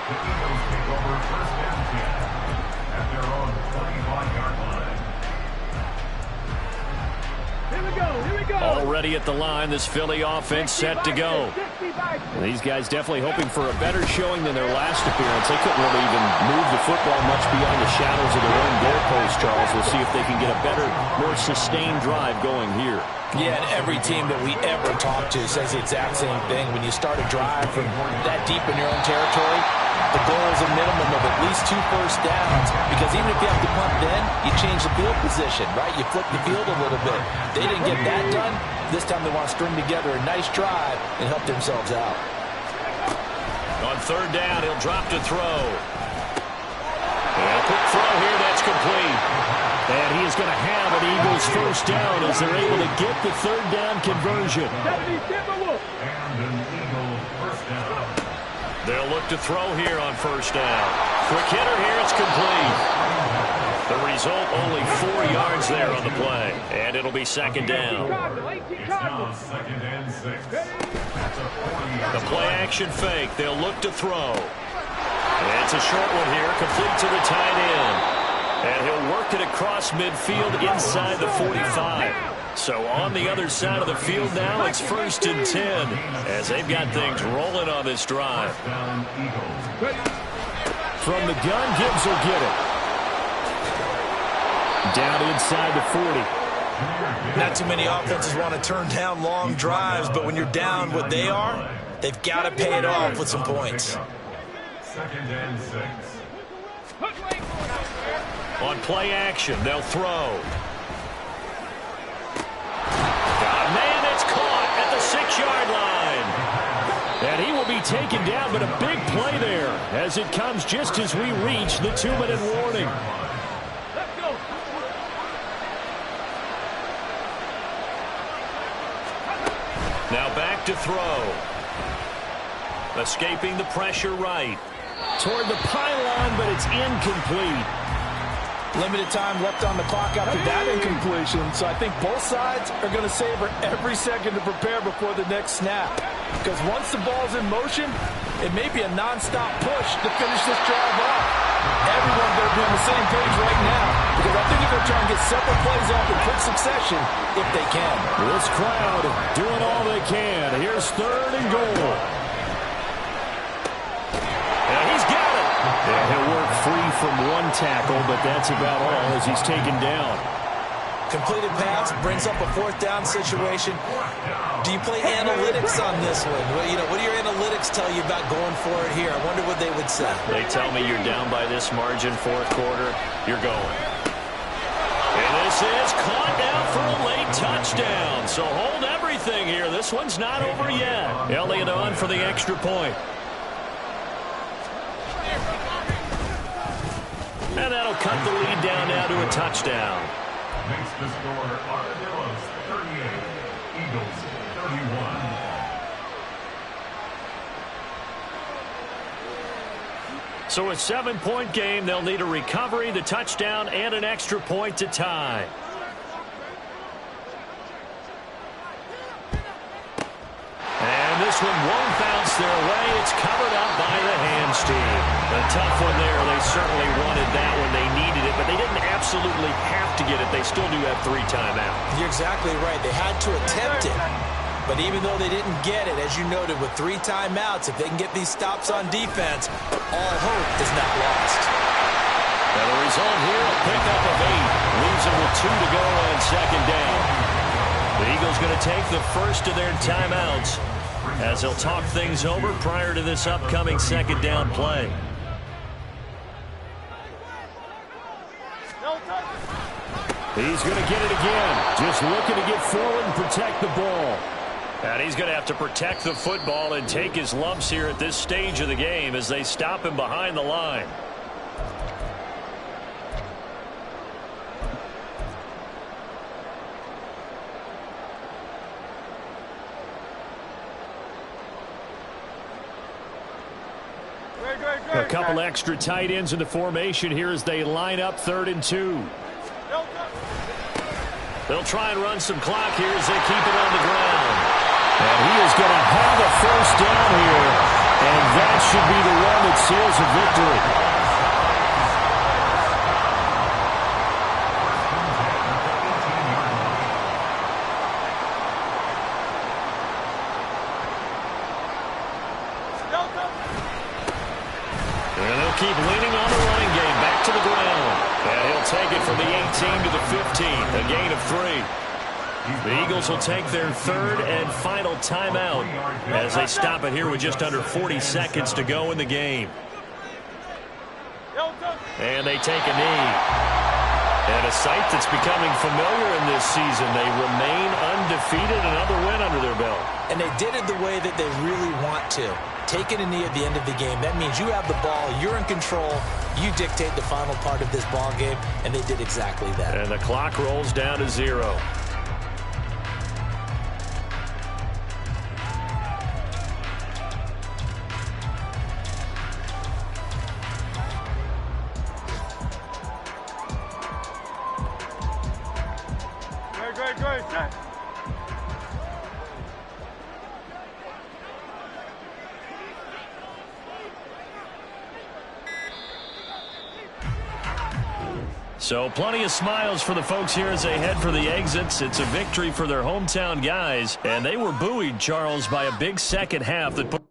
The Eagles take over 1st and 10 at their own 25-yard line. Here we go, here we go. Already at the line, this Philly offense set to go. These guys definitely hoping for a better showing than their last appearance. They couldn't really even move the football much beyond the shadows of their own goalpost, Charles. We'll see if they can get a better, more sustained drive going here. Yeah, and every team that we ever talk to says the exact same thing. When you start a drive from that deep in your own territory, the goal is a minimum of at least 2 first downs, because even if you have to punt then, you change the field position, right? You flip the field a little bit. They didn't get that done. This time they want to string together a nice drive and help themselves out. On 3rd down, he'll drop to throw. And a quick throw here, that's complete. And he is going to have an Eagles first down as they're able to get the 3rd down conversion. And an Eagles first down. They'll look to throw here on 1st down. Quick hitter here, it's complete. The result, only 4 yards there on the play. And it'll be 2nd down. It's now 2nd and 6. That's a 40-yard The play action fake. They'll look to throw. And it's a short one here, complete to the tight end. And he'll work it across midfield inside the 45. So on the other side of the field now, it's 1st and 10 as they've got things rolling on this drive. From the gun, Gibbs will get it. Down inside the 40. Not too many offenses want to turn down long drives, but when you're down what they are, they've got to pay it off with some points. 2nd and 6. On play action, they'll throw. Got a man that's caught at the 6-yard line. And he will be taken down, but a big play there as it comes just as we reach the 2-minute warning. Now back to throw. Escaping the pressure right. Toward the pylon, but it's incomplete. Limited time left on the clock after that incompletion, so I think both sides are going to savor every second to prepare before the next snap. Because once the ball's in motion, it may be a non-stop push to finish this drive off. Everyone's going to be on the same page right now, because I think they're going to try and get several plays off in quick succession if they can. This crowd doing all they can. Here's 3rd and goal. And he's got it. Yeah, he'll work free from one tackle, but that's about all as he's taken down. Completed pass brings up a fourth down situation. Do you play analytics on this one? What do your analytics tell you about going for it here? I wonder what they would say. They tell me you're down by this margin, fourth quarter, you're going. And this is caught down for a late touchdown. So hold everything here. This one's not over yet. Elliott on for the extra point. And that'll cut the lead down now to a touchdown. Makes the score Armadillos 38, Eagles 31. So a 7-point game. They'll need a recovery, the touchdown, and an extra point to tie. And this one won't bounce their way. It's covered up by the hands team. A tough one there. They certainly wanted that when they needed it, but they didn't absolutely have to get it. They still do have 3 timeouts. You're exactly right. They had to attempt it. But even though they didn't get it, as you noted, with 3 timeouts, if they can get these stops on defense, all hope is not lost. And the result here, a pickup of 8. Leaves them with 2 to go on second down. The Eagles going to take the first of their timeouts as they'll talk things over prior to this upcoming second down play. He's going to get it again. Just looking to get forward and protect the ball. And he's going to have to protect the football and take his lumps here at this stage of the game as they stop him behind the line. A couple extra tight ends in the formation here as they line up 3rd and 2. They'll try and run some clock here as they keep it on the ground. And he is going to have a first down here, and that should be the one that seals a victory. And they'll keep leaning on the running game back to the ground. And he'll take it from the 18 to the 15, a gain of 3. The Eagles will take their 3rd and final timeout as they stop it here with just under 40 seconds to go in the game. And they take a knee. And a sight that's becoming familiar in this season. They remain undefeated, another win under their belt. And they did it the way that they really want to. Taking a knee at the end of the game, that means you have the ball, you're in control, you dictate the final part of this ball game, and they did exactly that. And the clock rolls down to 0. So plenty of smiles for the folks here as they head for the exits. It's a victory for their hometown guys, and they were buoyed, Charles, by a big second half that put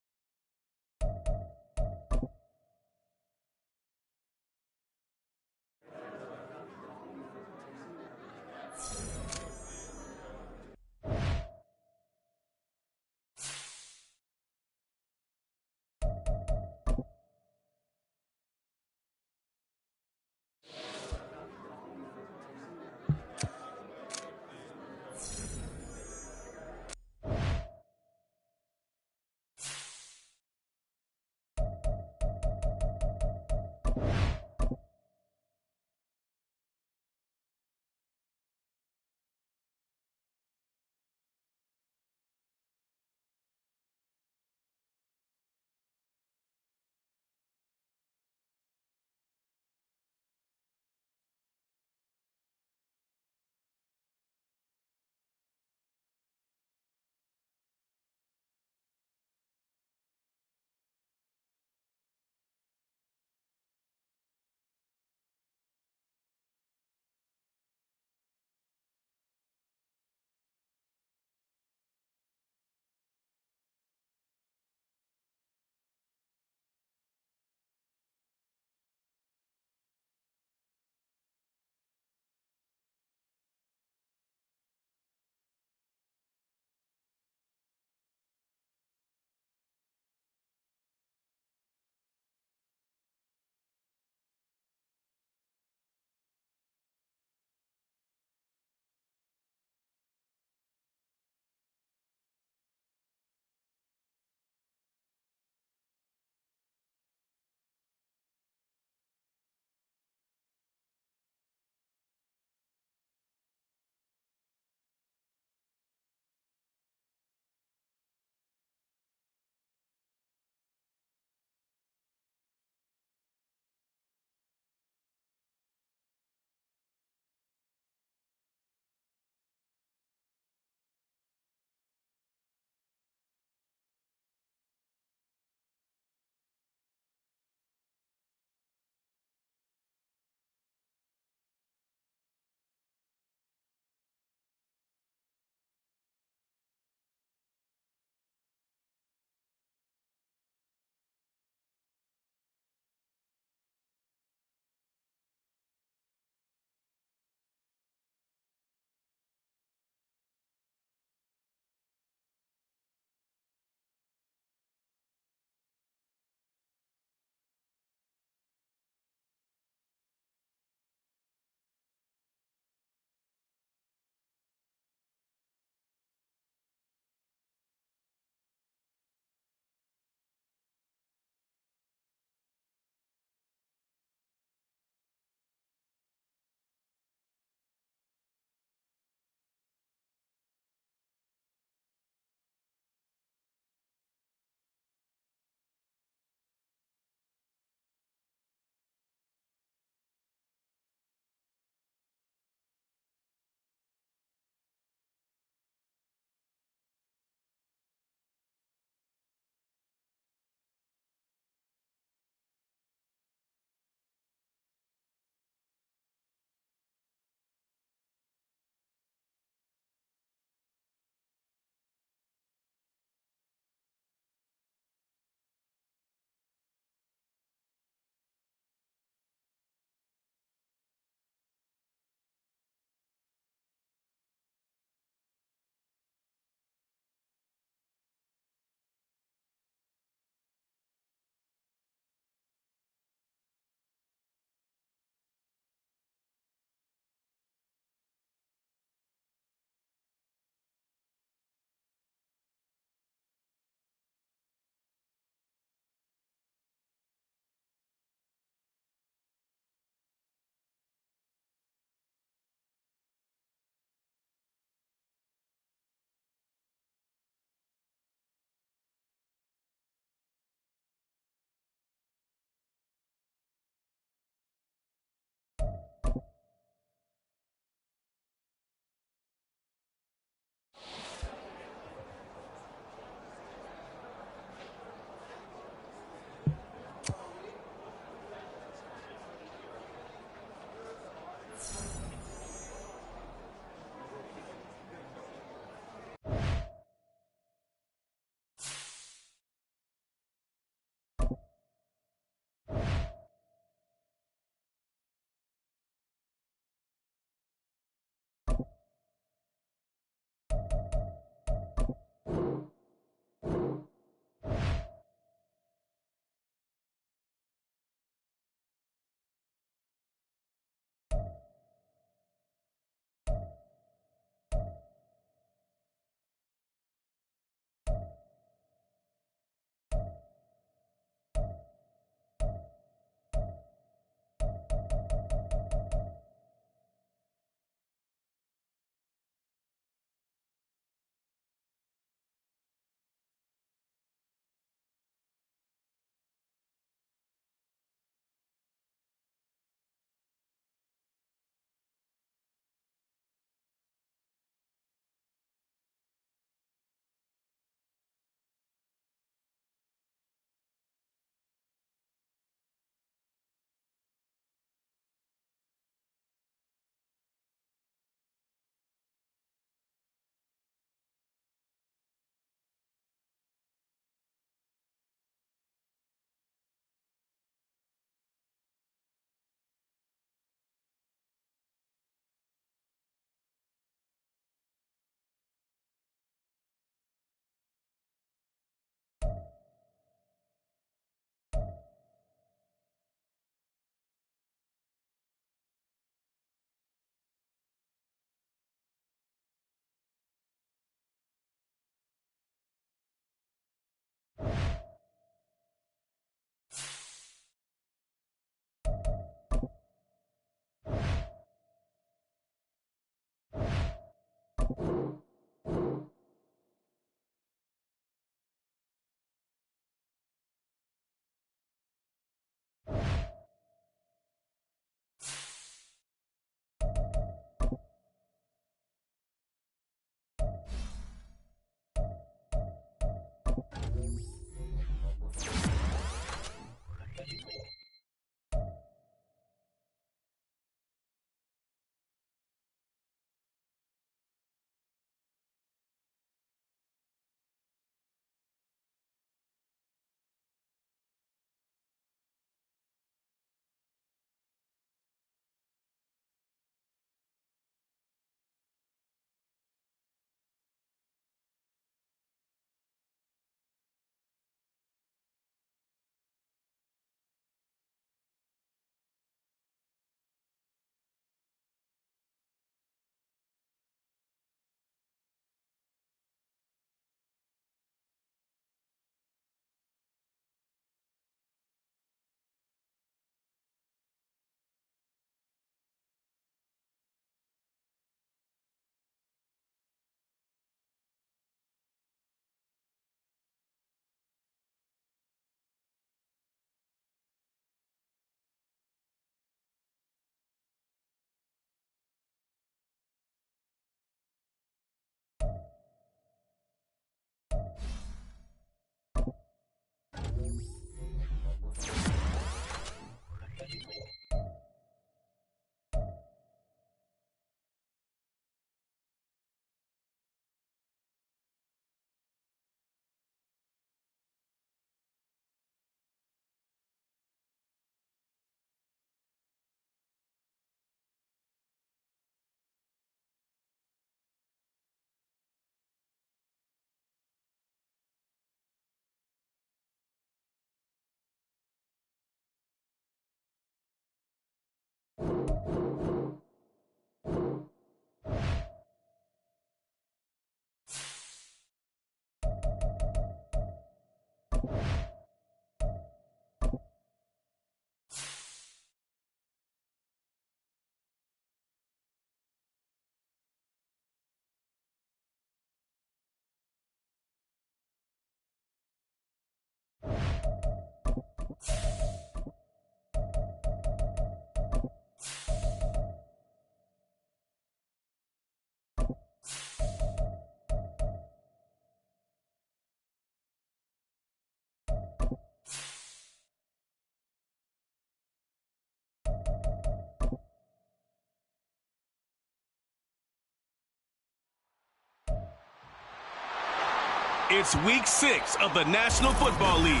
It's week 6 of the National Football League.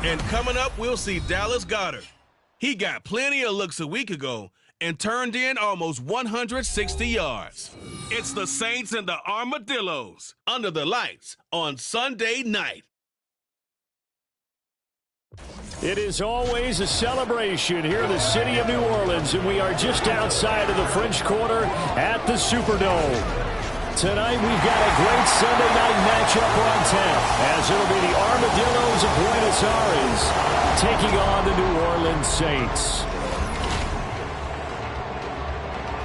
And coming up, we'll see Dallas Goedert. He got plenty of looks a week ago and turned in almost 160 yards. It's the Saints and the Armadillos under the lights on Sunday night. It is always a celebration here in the city of New Orleans, and we are just outside of the French Quarter at the Superdome. Tonight, we've got a great Sunday night matchup on tap, as it'll be the Armadillos of Buenos Aires taking on the New Orleans Saints.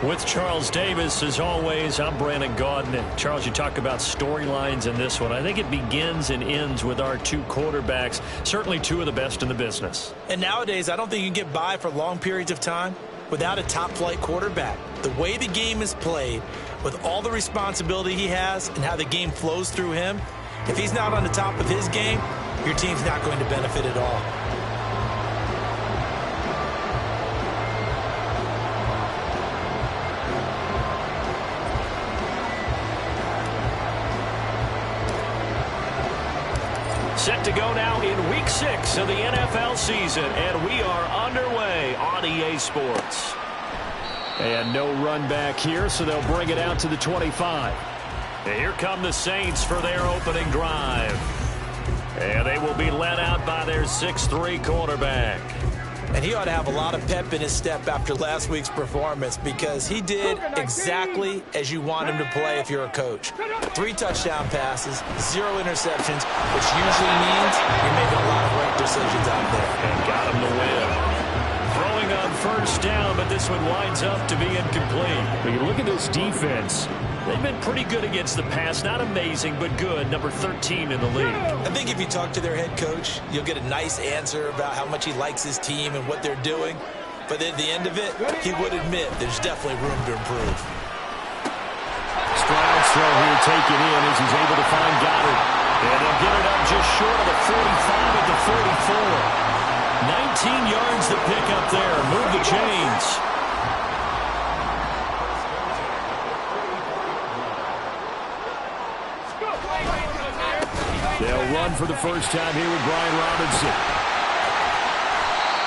With Charles Davis, as always, I'm Brandon Gaudin. And Charles, you talk about storylines in this one. I think it begins and ends with our two quarterbacks, certainly two of the best in the business. And nowadays, I don't think you can get by for long periods of time without a top-flight quarterback. The way the game is played, with all the responsibility he has and how the game flows through him, if he's not on the top of his game, your team's not going to benefit at all. Set to go now in week 6 of the NFL season, and we are underway on EA Sports. And no run back here, so they'll bring it out to the 25. And here come the Saints for their opening drive. And they will be led out by their 6'3" quarterback. And he ought to have a lot of pep in his step after last week's performance, because he did exactly as you want him to play if you're a coach. 3 touchdown passes, 0 interceptions, which usually means you're making a lot of right decisions out there. And got him to win. Throwing on first down, but this one winds up to be incomplete. When you look at this defense, they've been pretty good against the pass. Not amazing, but good. Number 13 in the league. I think if you talk to their head coach, you'll get a nice answer about how much he likes his team and what they're doing. But at the end of it, he would admit there's definitely room to improve. Stroud's throw here taken in as he's able to find Goddard. And they'll get it up just short of the 45 at the 44. 19 yards to pick up there. Move the chains. They'll run for the first time here with Brian Robinson.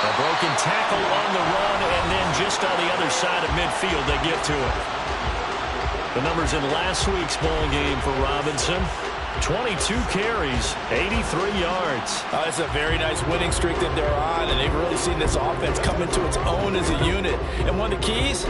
A broken tackle on the run, and then just on the other side of midfield, they get to it. The numbers in last week's ball game for Robinson: 22 carries, 83 yards. It's a very nice winning streak that they're on, and they've really seen this offense come into its own as a unit. And one of the keys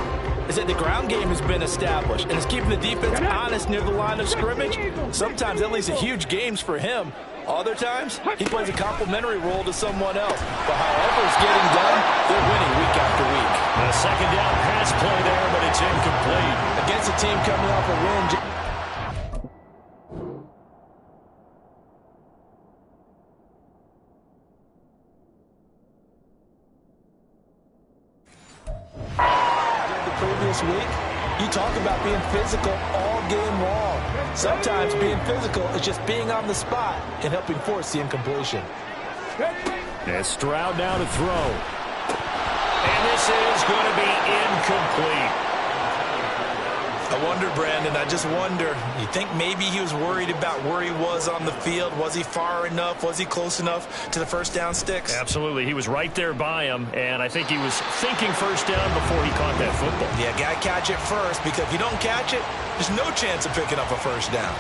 is that the ground game has been established, and it's keeping the defense honest near the line of scrimmage. Sometimes that leads to huge games for him. Other times, he plays a complementary role to someone else. But however it's getting done, they're winning week after week. A second down pass play there, but it's incomplete. Against a team coming off a win. Previous week, you talk about being physical all game long. Sometimes being physical is just being on the spot and helping force the incompletion. And Stroud now to throw. And this is going to be incomplete. I wonder, Brandon, I just wonder, you think maybe he was worried about where he was on the field? Was he far enough? Was he close enough to the first down sticks? Absolutely. He was right there by him, and I think he was thinking first down before he caught that football. Yeah, got to catch it first, because if you don't catch it, there's no chance of picking up a first down.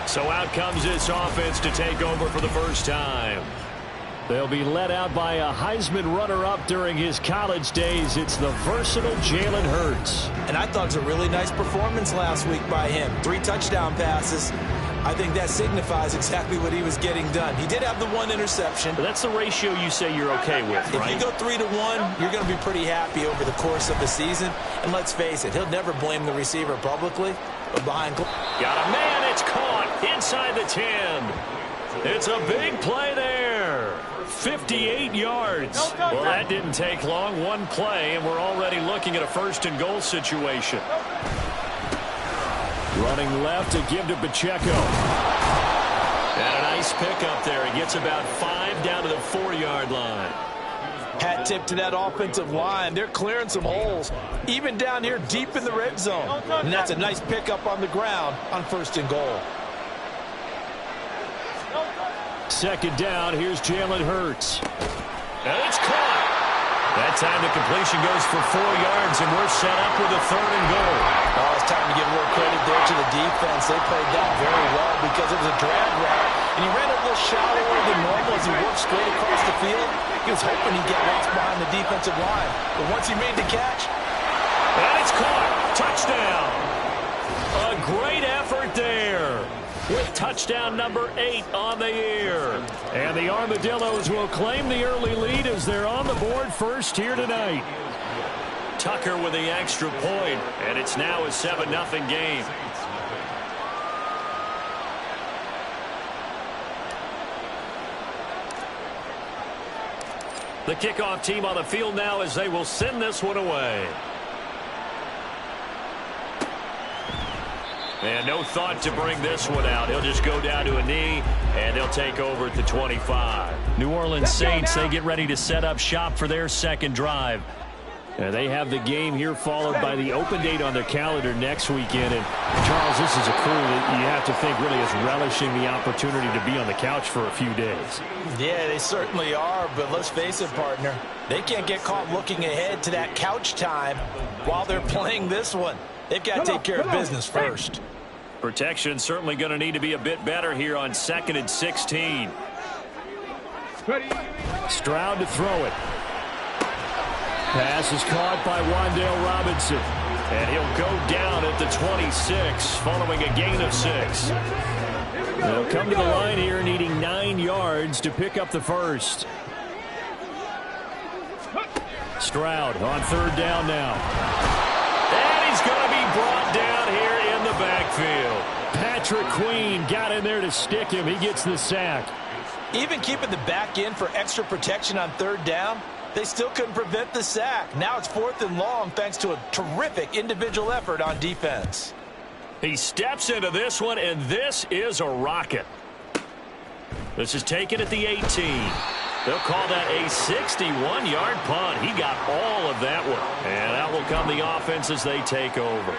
So out comes this offense to take over for the first time. They'll be led out by a Heisman runner-up during his college days. It's the versatile Jalen Hurts. And I thought it was a really nice performance last week by him. 3 touchdown passes. I think that signifies exactly what he was getting done. He did have the 1 interception. But that's the ratio you say you're okay with, right? If you go 3-1, you're going to be pretty happy over the course of the season. And let's face it, he'll never blame the receiver publicly. But behind... Got a man, it's caught inside the 10. It's a big play there. 58 yards. Well, that didn't take long. One play, and we're already looking at a first-and-goal situation. Running left to give to Pacheco. And a nice pickup there. He gets about 5 down to the 4-yard line. Hat tip to that offensive line. They're clearing some holes, even down here deep in the red zone. And that's a nice pickup on the ground on first and goal. Second down, here's Jalen Hurts. And it's caught. That time the completion goes for 4 yards, and we're set up with a 3rd and goal. Oh, it's time to give a little credit there to the defense. They played that very well because it was a drag route, and he ran a little shallower than normal as he worked straight across the field. He was hoping he'd get lost behind the defensive line, but once he made the catch, and it's caught. Touchdown. A great effort there, with touchdown number 8 on the year. And the Armadillos will claim the early lead as they're on the board first here tonight. Tucker with the extra point, and it's now a 7-0 game. The kickoff team on the field now as they will send this one away. And no thought to bring this one out. He'll just go down to a knee, and they'll take over at the 25. New Orleans Saints, they get ready to set up shop for their second drive. And they have the game here followed by the open date on their calendar next weekend. And, Charles, this is a crew that you have to think really is relishing the opportunity to be on the couch for a few days. Yeah, they certainly are, but let's face it, partner. They can't get caught looking ahead to that couch time while they're playing this one. They've got to take care of business first. Protection certainly going to need to be a bit better here on 2nd and 16. Stroud to throw it. Pass is caught by Wan'Dale Robinson. And he'll go down at the 26 following a gain of 6. They'll come to the line here needing 9 yards to pick up the first. Stroud on 3rd down now. And he's going to be brought down here in the backfield. Patrick Queen got in there to stick him. He gets the sack. Even keeping the back end for extra protection on 3rd down, they still couldn't prevent the sack. Now it's 4th and long thanks to a terrific individual effort on defense. He steps into this one, and this is a rocket. This is taken at the 18. They'll call that a 61-yard punt. He got all of that one. And out will come the offense as they take over.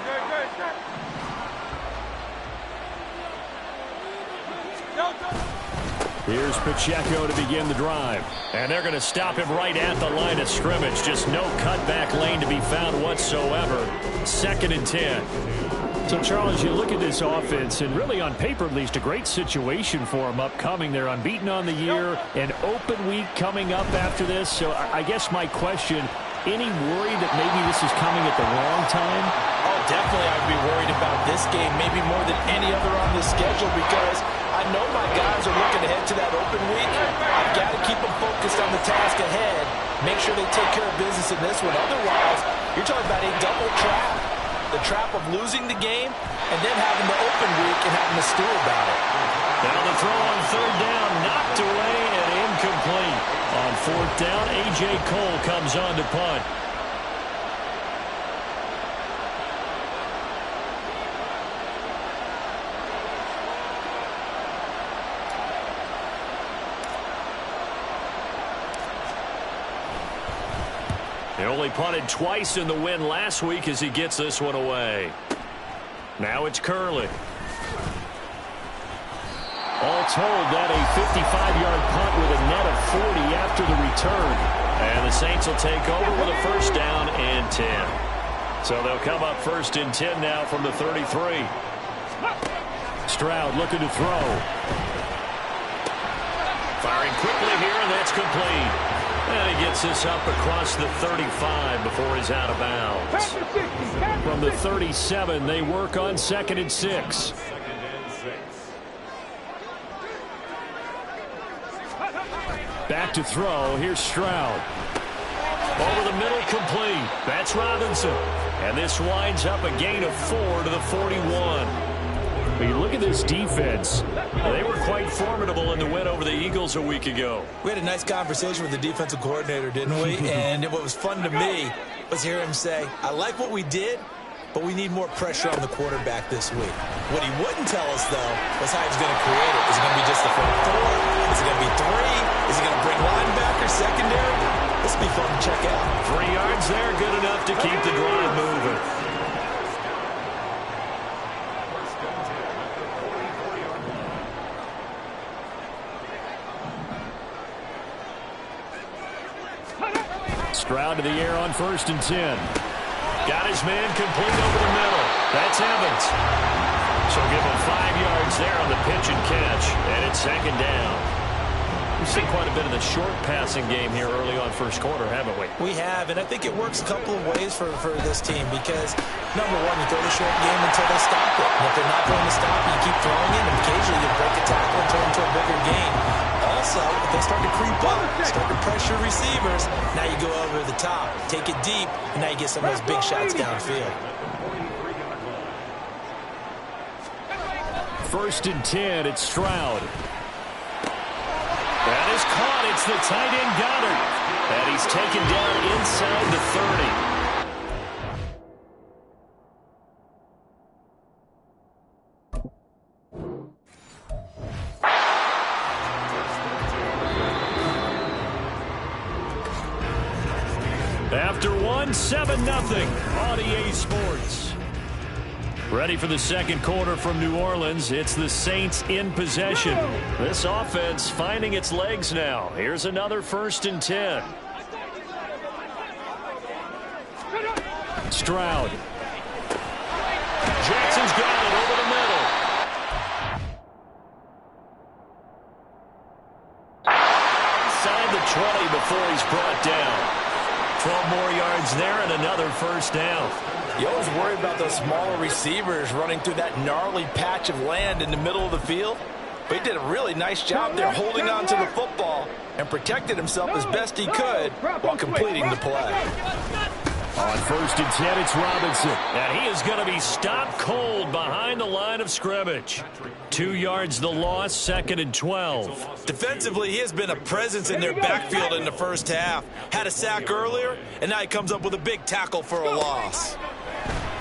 Here's Pacheco to begin the drive. And they're going to stop him right at the line of scrimmage. Just no cutback lane to be found whatsoever. 2nd and 10. So, Charles, you look at this offense, and really on paper at least a great situation for them upcoming. They're unbeaten on the year, an open week coming up after this. So I guess my question, any worry that maybe this is coming at the wrong time? Oh, definitely I'd be worried about this game, maybe more than any other on the schedule, because I know my guys are looking ahead to that open week. I've got to keep them focused on the task ahead, make sure they take care of business in this one. Otherwise, you're talking about a double trap. The trap of losing the game and then having the open week and having to stew about it. Now the throw on 3rd down, knocked away and incomplete. On 4th down, A.J. Cole comes on to punt. He only punted twice in the win last week as he gets this one away. Now it's Curley. All told, that a 55-yard punt with a net of 40 after the return. And the Saints will take over with a 1st down and 10. So they'll come up 1st and 10 now from the 33. Stroud looking to throw. Firing quickly here, and that's complete. And he gets this up across the 35 before he's out of bounds. From the 37, they work on 2nd and 6. Back to throw. Here's Stroud. Over the middle, complete. That's Robinson. And this winds up a gain of 4 to the 41. You look at this defense. They were quite formidable in the win over the Eagles a week ago. We had a nice conversation with the defensive coordinator, didn't we? And what was fun to me was hear him say, I like what we did, but we need more pressure on the quarterback this week. What he wouldn't tell us, though, was how he's going to create it. Is it going to be just the front four? Is it going to be three? Is he going to bring linebacker, secondary? This will be fun to check out. 3 yards there, good enough to keep the drive moving. Stroud to the air on 1st and 10. Got his man complete over the middle. That's Evans. So give him 5 yards there on the pitch and catch. And it's 2nd down. We've seen quite a bit of the short passing game here early on 1st quarter, haven't we? We have, and I think it works a couple of ways for this team because, number one, you throw the short game until they stop it. And if they're not going to stop it, you keep throwing it, and occasionally you break a tackle and turn into a bigger gain. Also, if they start to creep up, start to pressure receivers, now you go over the top, take it deep, and now you get some of those big shots downfield. 1st and 10, it's Stroud. That is caught. It's the tight end Goddard. And he's taken down inside the 30. After 7-0 on EA Sports. Ready for the 2nd quarter from New Orleans. It's the Saints in possession. This offense finding its legs now. Here's another 1st and 10. Stroud. Jackson's got it over the middle. Inside the 20 before he's brought down. 12 more yards there and another 1st down. You always worry about those smaller receivers running through that gnarly patch of land in the middle of the field. But he did a really nice job there holding on to the football and protected himself as best he could while completing the play. On 1st and 10, it's Robinson. And he is going to be stopped cold behind the line of scrimmage. 2 yards the loss, 2nd and 12. Defensively, he has been a presence in their backfield in the 1st half. Had a sack earlier, and now he comes up with a big tackle for a loss.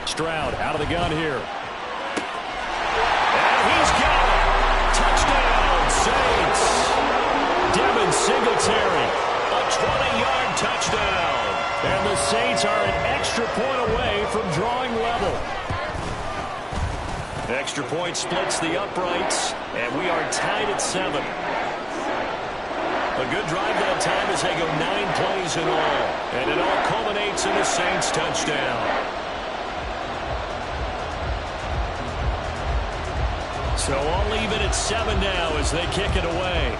Stroud out of the gun here. And he's got it. Touchdown, Saints. Devin Singletary, a 20-yard touchdown. And the Saints are an extra point away from drawing level. Extra point splits the uprights, and we are tied at 7. A good drive that time as they go 9 plays in all. And it all culminates in a Saints touchdown. So all even at 7 now as they kick it away.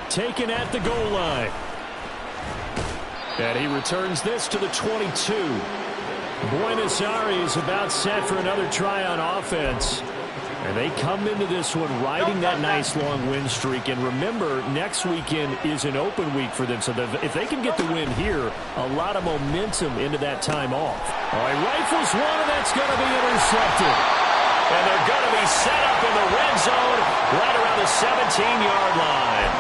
Taken at the goal line. And he returns this to the 22. Buenos Aires about set for another try on offense. And they come into this one riding that nice long win streak. And remember, next weekend is an open week for them. So if they can get the win here, a lot of momentum into that time off. All right, rifles one, and that's going to be intercepted. And they're going to be set up in the red zone right around the 17-yard line.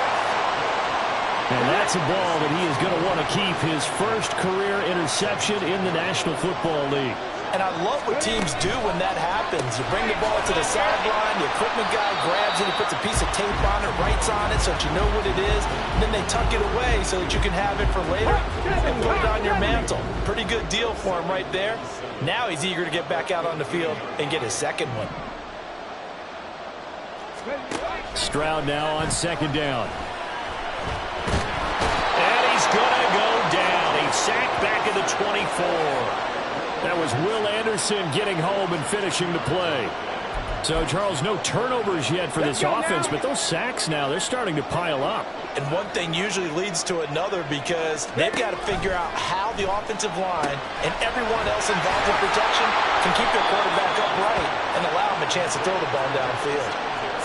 And that's a ball that he is going to want to keep, his first career interception in the National Football League. And I love what teams do when that happens. You bring the ball to the sideline, the equipment guy grabs it, he puts a piece of tape on it, writes on it so that you know what it is, and then they tuck it away so that you can have it for later and put it on your mantle. Pretty good deal for him right there. Now he's eager to get back out on the field and get his 2nd one. Stroud now on 2nd down. And he's going to go down. He's sacked back at the 24. That was Will Anderson getting home and finishing the play. So, Charles, no turnovers yet for this offense, but those sacks now, they're starting to pile up. And one thing usually leads to another because they've got to figure out how the offensive line and everyone else involved in protection can keep their quarterback upright and allow him a chance to throw the ball downfield.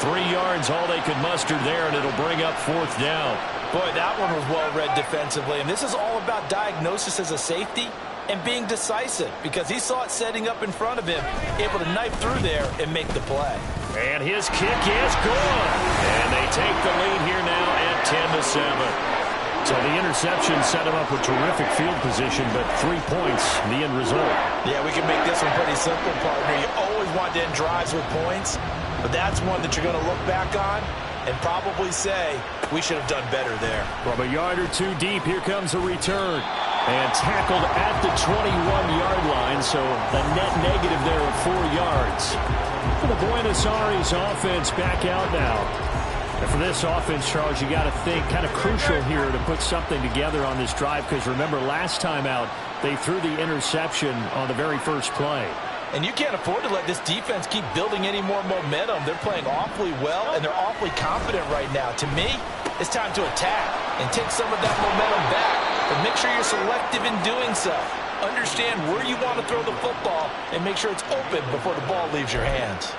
3 yards, all they could muster there, and it'll bring up 4th down. Boy, that one was well read defensively, and this is all about diagnosis as a safety. and being decisive because he saw it setting up in front of him, able to knife through there and make the play. And his kick is good. And they take the lead here now at 10-7. So the interception set him up with terrific field position, but 3 points, the end result. Yeah, we can make this one pretty simple, partner. You always want to end drives with points, but that's one that you're going to look back on and probably say, we should have done better there. From a yard or two deep, here comes a return. And tackled at the 21-yard line, so a net negative there of 4 yards. For the Buenos Aires offense back out now. And for this offense, Charles, you got to think kind of crucial here to put something together on this drive because remember last time out they threw the interception on the very first play. And you can't afford to let this defense keep building any more momentum. They're playing awfully well, and they're awfully confident right now. To me, it's time to attack and take some of that momentum back. But make sure you're selective in doing so. Understand where you want to throw the football and make sure it's open before the ball leaves your hands.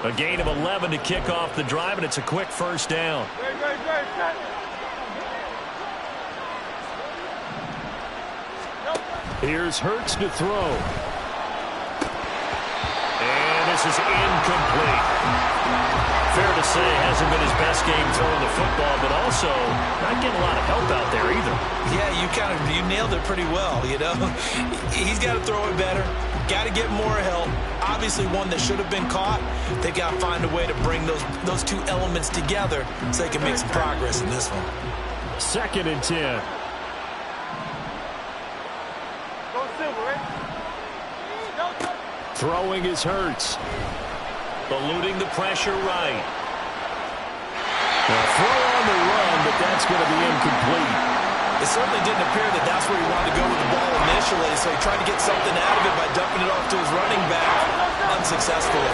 A gain of 11 to kick off the drive, and it's a quick first down. Here's Hurts to throw. And this is incomplete. Fair to say, hasn't been his best game throwing the football, but also not getting a lot of help out there either. Yeah, you nailed it pretty well, you know. He's got to throw it better. Got to get more help. Obviously one that should have been caught. They got to find a way to bring those two elements together so they can make some progress in this one. 2nd and 10. Throwing is Hurts. Eluding the pressure right. Throw on the run, but that's going to be incomplete. It certainly didn't appear that that's where he wanted to go with the ball initially, so he tried to get something out of it by dumping it off to his running back unsuccessfully.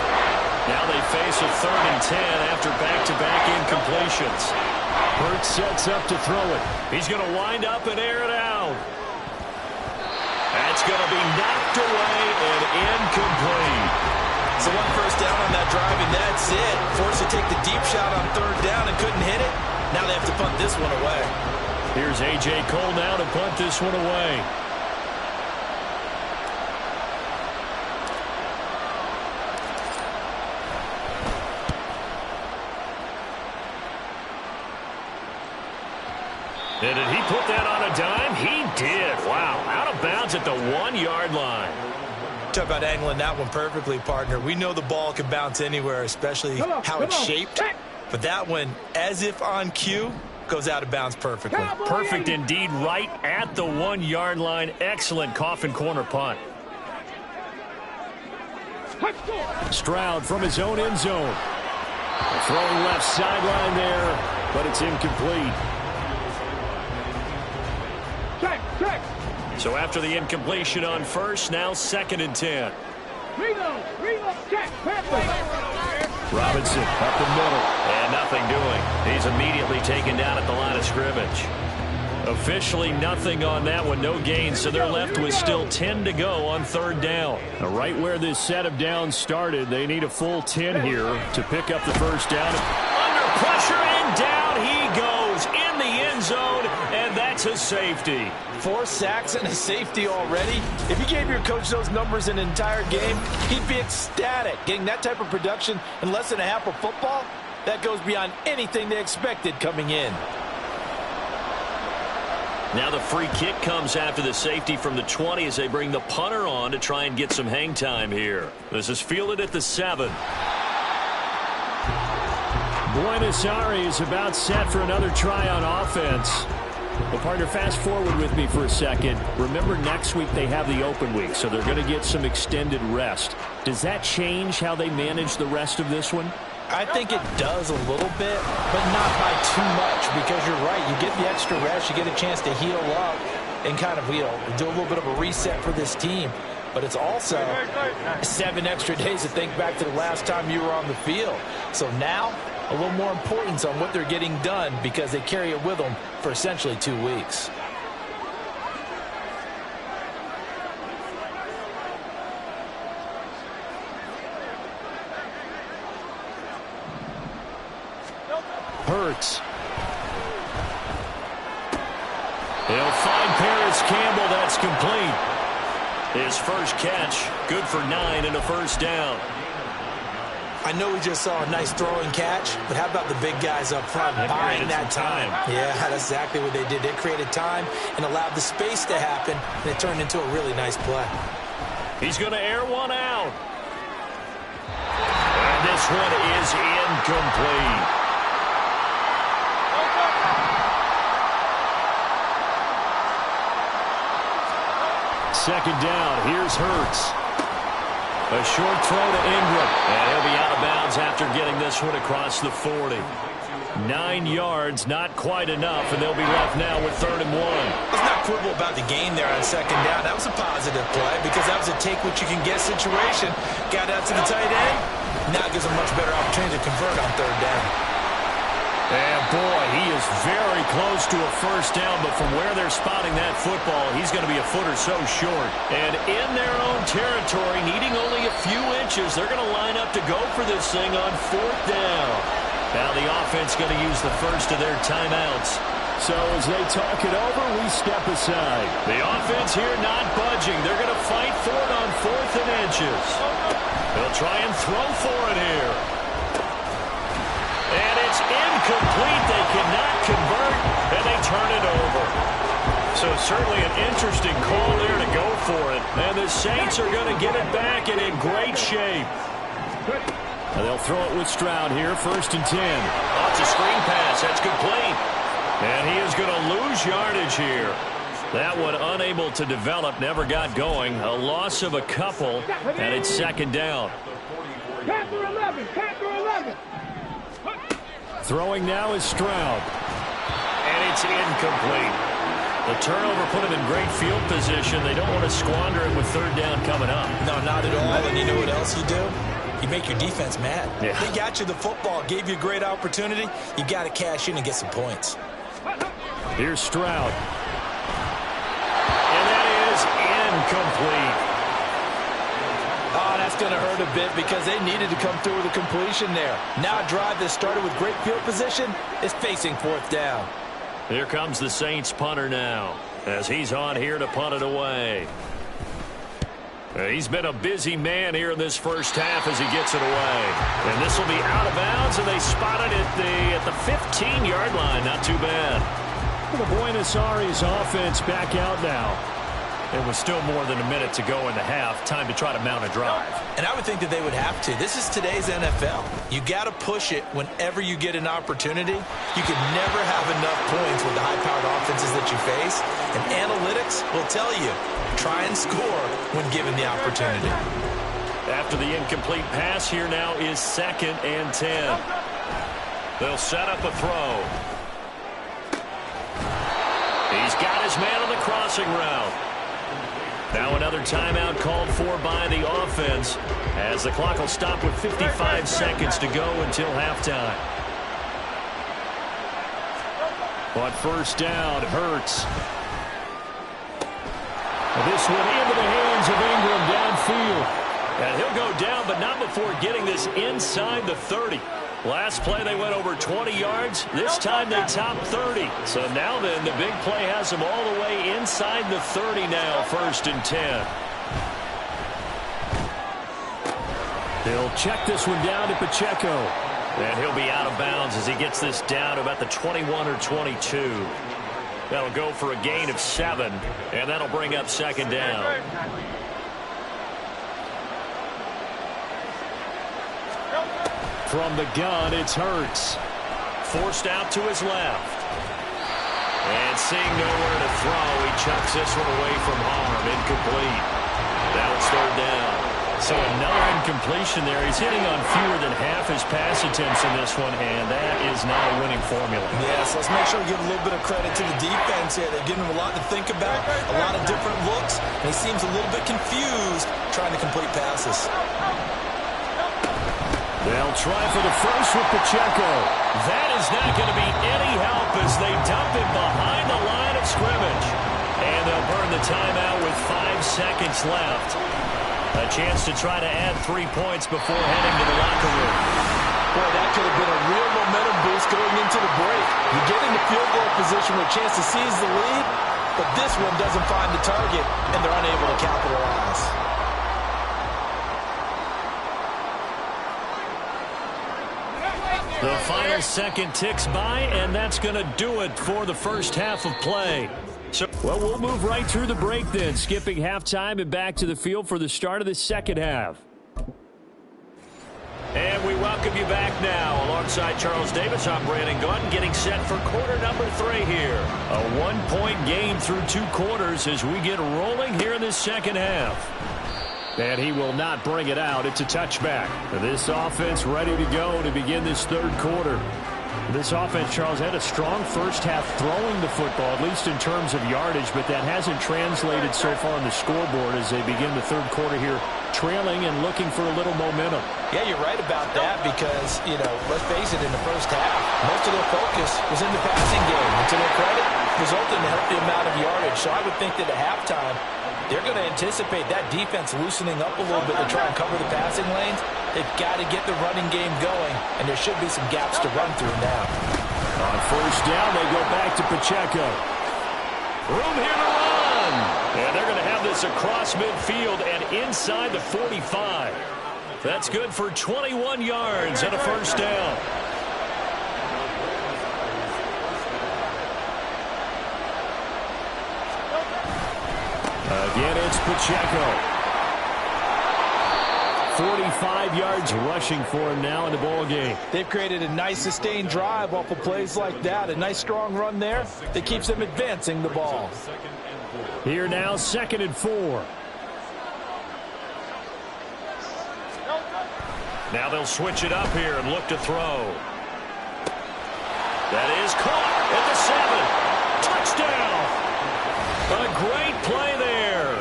Now they face a 3rd and 10 after back-to-back incompletions. Hurts sets up to throw it. He's going to wind up and air it out. That's going to be knocked away and incomplete. So one first down on that drive, and that's it. Forced to take the deep shot on 3rd down and couldn't hit it. Now they have to punt this one away. Here's A.J. Cole now to punt this one away. And did he put that on a dime? He did. Wow. Out of bounds at the 1-yard line. Talk about angling that one perfectly, partner. We know the ball can bounce anywhere, especially how it's shaped. But that one, as if on cue, goes out of bounds perfectly. Perfect indeed, right at the 1-yard line. Excellent coffin corner punt. Stroud from his own end zone. Throwing left sideline there, but it's incomplete. So after the incompletion on first, now 2nd and 10. Robinson up the middle. And nothing doing. He's immediately taken down at the line of scrimmage. Officially nothing on that one. No gain, so they're left with still 10 to go on 3rd down. Now, right where this set of downs started, they need a full 10 here to pick up the first down. Under pressure, and down he goes in the end zone, and that's a safety. 4 sacks and a safety already. If you gave your coach those numbers in an entire game, he'd be ecstatic. Getting that type of production in less than a half of football, that goes beyond anything they expected coming in. Now the free kick comes after the safety from the 20 as they bring the punter on to try and get some hang time here. This is fielded at the 7. Buenos Aires about set for another try on offense. Well, partner, fast forward with me for a second. Remember, next week they have the open week, so they're going to get some extended rest. Does that change how they manage the rest of this one? I think it does a little bit, but not by too much, because you're right. You get the extra rest, you get a chance to heal up and kind of, do a little bit of a reset for this team. But it's also 7 extra days to think back to the last time you were on the field. So now, a little more importance on what they're getting done because they carry it with them for essentially 2 weeks. Hurts. He'll find Paris Campbell. That's complete. His first catch, good for 9 and a first down. I know we just saw a nice throwing catch, but how about the big guys up front buying that time? Yeah, that's exactly what they did. They created time and allowed the space to happen, and it turned into a really nice play. He's going to air one out. And this one is incomplete. Second down, here's Hurts. A short throw to Ingram. And he'll be out of bounds after getting this one across the 40. 9 yards, not quite enough, and they'll be left now with 3rd and 1. Let's not quibble about the gain there on second down. That was a positive play because that was a take-what-you-can-get situation. Got out to the tight end. Now gives a much better opportunity to convert on 3rd down. And boy, he is very close to a first down, but from where they're spotting that football, he's going to be a foot or so short. And in their own territory, needing only a few inches, they're going to line up to go for this thing on 4th down. Now the offense going to use the first of their timeouts. So as they talk it over, we step aside. The offense here not budging. They're going to fight for it on 4th and inches. They'll try and throw for it here. And it's incomplete. They cannot convert, and they turn it over. So certainly an interesting call there to go for it. And the Saints are going to get it back and in great shape. And they'll throw it with Stroud here, 1st and 10. Oh, it's a screen pass. That's complete. And he is going to lose yardage here. That one unable to develop, never got going. A loss of a couple, and it's 2nd down. Panther 11, Panther 11. Throwing now is Stroud. And it's incomplete. The turnover put him in great field position. They don't want to squander it with 3rd down coming up. No, not at all. And you know what else you do? You make your defense mad. Yeah. They got you the football, gave you a great opportunity. You got to cash in and get some points. Here's Stroud. And that is incomplete. Oh, that's going to hurt a bit because they needed to come through with a completion there. Now a drive that started with great field position is facing 4th down. Here comes the Saints punter now as he's on here to punt it away. He's been a busy man here in this first half as he gets it away. And this will be out of bounds, and they spot it at the 15-yard line. Not too bad. The Buenos Aires offense back out now. It was still more than a minute to go in the half. Time to try to mount a drive. And I would think that they would have to. This is today's NFL. You got to push it whenever you get an opportunity. You can never have enough points with the high-powered offenses that you face. And analytics will tell you, try and score when given the opportunity. After the incomplete pass, here now is 2nd and 10. They'll set up a throw. He's got his man on the crossing route. Now another timeout called for by the offense as the clock will stop with 55 seconds to go until halftime. But 1st down, Hurts. This one into the hands of Ingram downfield. And he'll go down, but not before getting this inside the 30. Last play, they went over 20 yards. This time, they topped 30. So now then, the big play has them all the way inside the 30 now, 1st and 10. They'll check this one down to Pacheco. And he'll be out of bounds as he gets this down to about the 21 or 22. That'll go for a gain of 7, and that'll bring up 2nd down. From the gun, it's Hurts. Forced out to his left. And seeing nowhere to throw, he chucks this one away from harm. Incomplete. That was 3rd down. So another incompletion there. He's hitting on fewer than half his pass attempts in this one, and that is not a winning formula. Yes, let's make sure we give a little bit of credit to the defense here. They're giving him a lot to think about, a lot of different looks, and he seems a little bit confused trying to complete passes. They'll try for the first with Pacheco. That is not going to be any help as they dump him behind the line of scrimmage. And they'll burn the timeout with 5 seconds left. A chance to try to add 3 points before heading to the locker room. Boy, that could have been a real momentum boost going into the break. You get into field goal position with a chance to seize the lead, but this one doesn't find the target, and they're unable to capitalize. The final second ticks by, and that's going to do it for the first half of play. Well, we'll move right through the break then, skipping halftime and back to the field for the start of the second half. And we welcome you back now. Alongside Charles Davis, I'm Brandon Gaudin, getting set for quarter number 3 here. A one-point game through 2 quarters as we get rolling here in the second half. And he will not bring it out. It's a touchback. This offense ready to go to begin this third quarter. This offense, Charles, had a strong first half throwing the football, at least in terms of yardage, but that hasn't translated so far on the scoreboard as they begin the third quarter here, trailing and looking for a little momentum. Yeah, you're right about that because, let's face it, in the first half, most of their focus was in the passing game. And to their credit, resulted in a healthy amount of yardage. So I would think that at halftime, they're going to anticipate that defense loosening up a little bit to try and cover the passing lanes. They've got to get the running game going, and there should be some gaps to run through now. On first down, they go back to Pacheco. Room here to run. And they're going to have this across midfield and inside the 45. That's good for 21 yards and a first down. Again, it's Pacheco. 45 yards rushing for him now in the ball game. They've created a nice sustained drive off of plays like that. A nice strong run there that keeps them advancing the ball. Here now, 2nd and 4. Now they'll switch it up here and look to throw. That is caught at the 7. Touchdown. A great play there.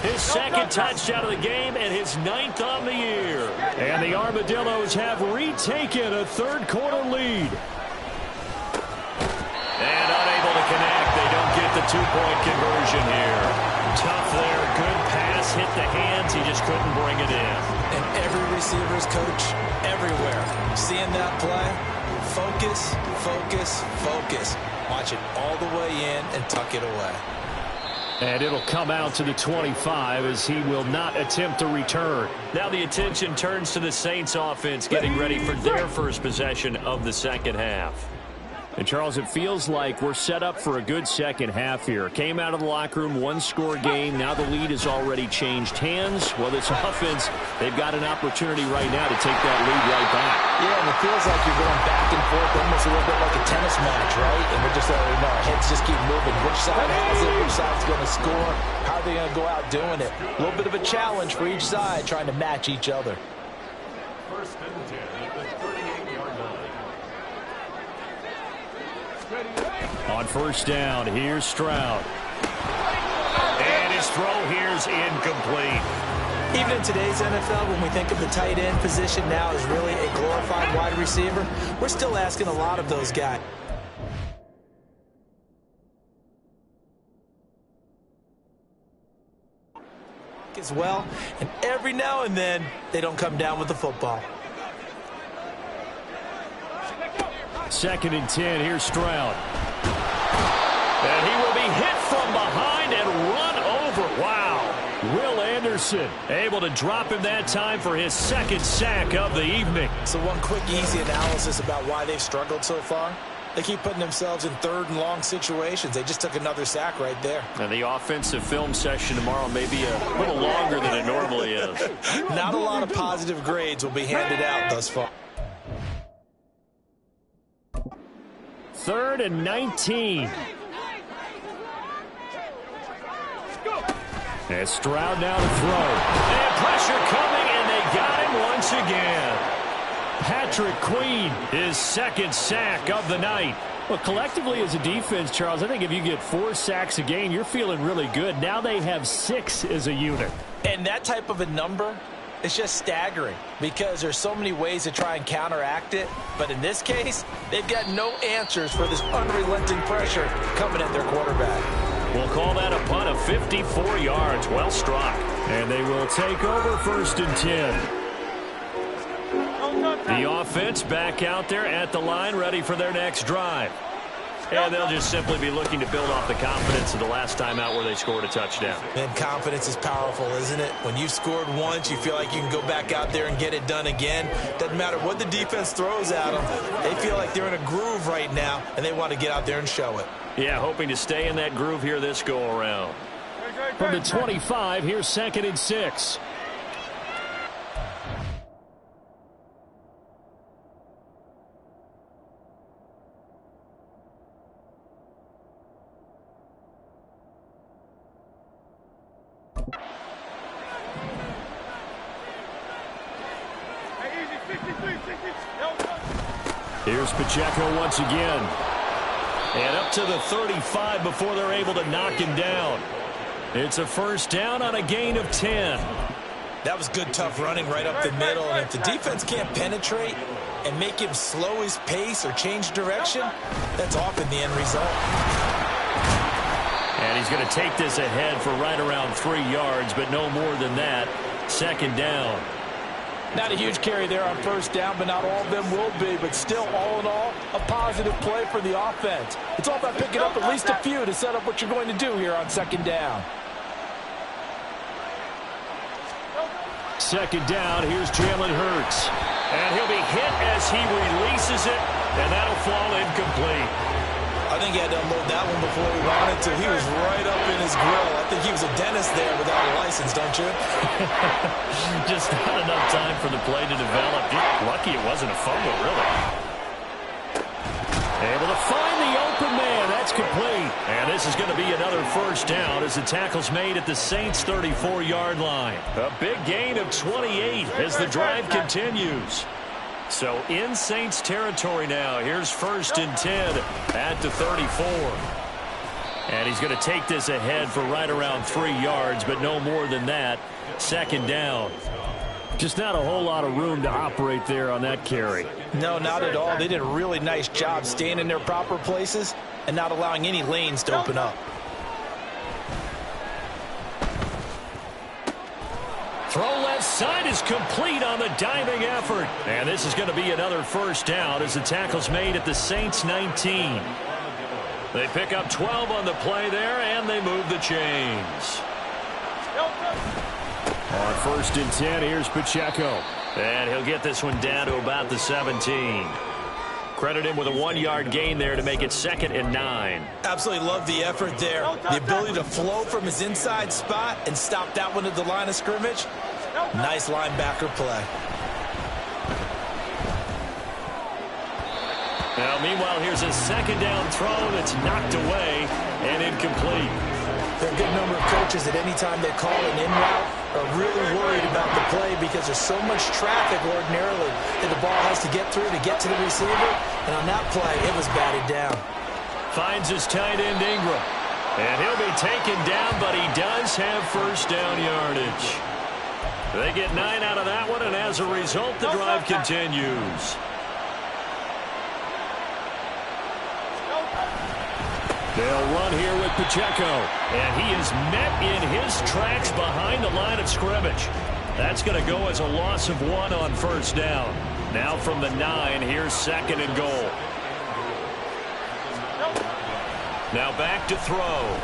His second touchdown of the game and his 9th on the year. And the Armadillos have retaken a third quarter lead. And unable to connect. They don't get the 2-point conversion here. Tough there. Good pass. Hit the hands. He just couldn't bring it in. And every receiver's coach everywhere. Seeing that play, focus, focus, focus. Watch it all the way in and tuck it away. And it'll come out to the 25 as he will not attempt to return. Now the attention turns to the Saints offense getting ready for their first possession of the second half. And, Charles, it feels like we're set up for a good second half here. Came out of the locker room, one-score game. Now the lead has already changed hands. Well, this offense, they've got an opportunity right now to take that lead right back. Yeah, and it feels like you're going back and forth almost a little bit like a tennis match, right? And we're just, our heads just keep moving. Which side has it? Which side's going to score? How are they going to go out doing it? A little bit of a challenge for each side trying to match each other. First and 10 at the 38-yard line. On first down, here's Stroud. And his throw here's incomplete. Even in today's NFL, when we think of the tight end position now as really a glorified wide receiver, we're still asking a lot of those guys. As well, and every now and then, they don't come down with the football. 2nd and 10, here's Stroud. And he will be hit from behind and run over. Wow. Will Anderson able to drop him that time for his 2nd sack of the evening. So one quick, easy analysis about why they've struggled so far. They keep putting themselves in 3rd and long situations. They just took another sack right there. And the offensive film session tomorrow may be a little longer than it normally is. Not a lot of positive grades will be handed out thus far. 3rd and 19. And Stroud now to throw. And pressure coming, and they got him once again. Patrick Queen, his 2nd sack of the night. Well, collectively as a defense, Charles, I think if you get 4 sacks a game, you're feeling really good. Now they have 6 as a unit. And that type of a number is just staggering because there's so many ways to try and counteract it. But in this case, they've got no answers for this unrelenting pressure coming at their quarterback. We'll call that a punt of 54 yards. Well struck. And they will take over 1st and 10. The offense back out there at the line, ready for their next drive. And they'll just simply be looking to build off the confidence of the last time out where they scored a touchdown. And confidence is powerful, isn't it? When you've scored once, you feel like you can go back out there and get it done again. Doesn't matter what the defense throws at them. They feel like they're in a groove right now, and they want to get out there and show it. Yeah, hoping to stay in that groove here this go-around. From the 25, here's 2nd and 6. Here's Pacheco once again. And up to the 35 before they're able to knock him down. It's a first down on a gain of 10. That was good, tough running right up the middle. And if the defense can't penetrate and make him slow his pace or change direction, that's often the end result. And he's going to take this ahead for right around 3 yards, but no more than that. 2nd down. Not a huge carry there on first down, but not all of them will be. But still, all in all, a positive play for the offense. It's all about picking up at least a few to set up what you're going to do here on 2nd down. 2nd down, here's Jalen Hurts. And he'll be hit as he releases it, and that'll fall incomplete. I think he had to unload that one before he wanted to. He was right up in his grill. I think he was a dentist there without a license, don't you? Just not enough time for the play to develop. Lucky it wasn't a fumble, really. Able to find the open man. That's complete. And this is going to be another first down as the tackle's made at the Saints' 34-yard line. A big gain of 28 as the drive continues. So in Saints territory now. Here's 1st and 10 at the 34. And he's going to take this ahead for right around 3 yards, but no more than that. 2nd down. Just not a whole lot of room to operate there on that carry. No, not at all. They did a really nice job staying in their proper places and not allowing any lanes to open up. Throw left side is complete on the diving effort. And this is going to be another first down as the tackle's made at the Saints' 19. They pick up 12 on the play there, and they move the chains. On 1st and 10, here's Pacheco. And he'll get this one down to about the 17. Credit him with a 1-yard gain there to make it 2nd and 9. Absolutely love the effort there. The ability to flow from his inside spot and stop that one at the line of scrimmage. Nice linebacker play. Now, meanwhile, here's a 2nd down throw that's knocked away and incomplete. There are a good number of coaches at any time they call an in route are really worried about the play because there's so much traffic ordinarily that the ball has to get through to get to the receiver. And on that play, it was batted down. Finds his tight end Ingram. And he'll be taken down, but he does have first down yardage. They get 9 out of that one, and as a result, the drive continues. They'll run here with Pacheco. And he is met in his tracks behind the line of scrimmage. That's going to go as a loss of 1 on first down. Now from the 9, here's 2nd and goal. Now back to throw.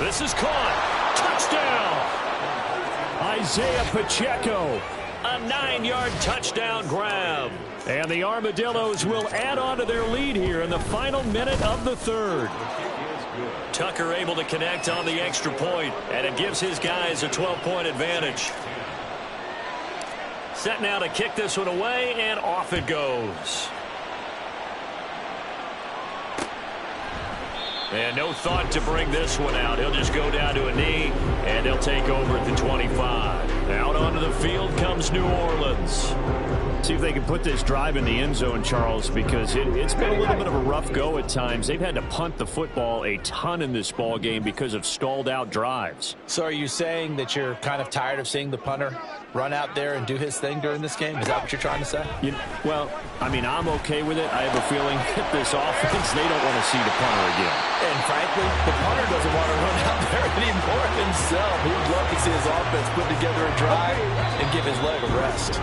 This is caught. Touchdown! Isaiah Pacheco. A 9-yard touchdown grab. And the Armadillos will add on to their lead here in the final minute of the 3rd. Tucker able to connect on the extra point, and it gives his guys a 12-point advantage. Set now to kick this one away, and off it goes. And no thought to bring this one out. He'll just go down to a knee, and they'll take over at the 25. Out onto the field comes New Orleans. See if they can put this drive in the end zone, Charles, because it's been a little bit of a rough go at times. They've had to punt the football a ton in this ball game because of stalled out drives. So are you saying that you're kind of tired of seeing the punter run out there and do his thing during this game? Is that what you're trying to say? Well, I mean, I'm okay with it. I have a feeling that this offense, they don't want to see the punter again. And frankly, the punter doesn't want to run out there anymore himself. He would love to see his offense put together a drive and give his leg a rest.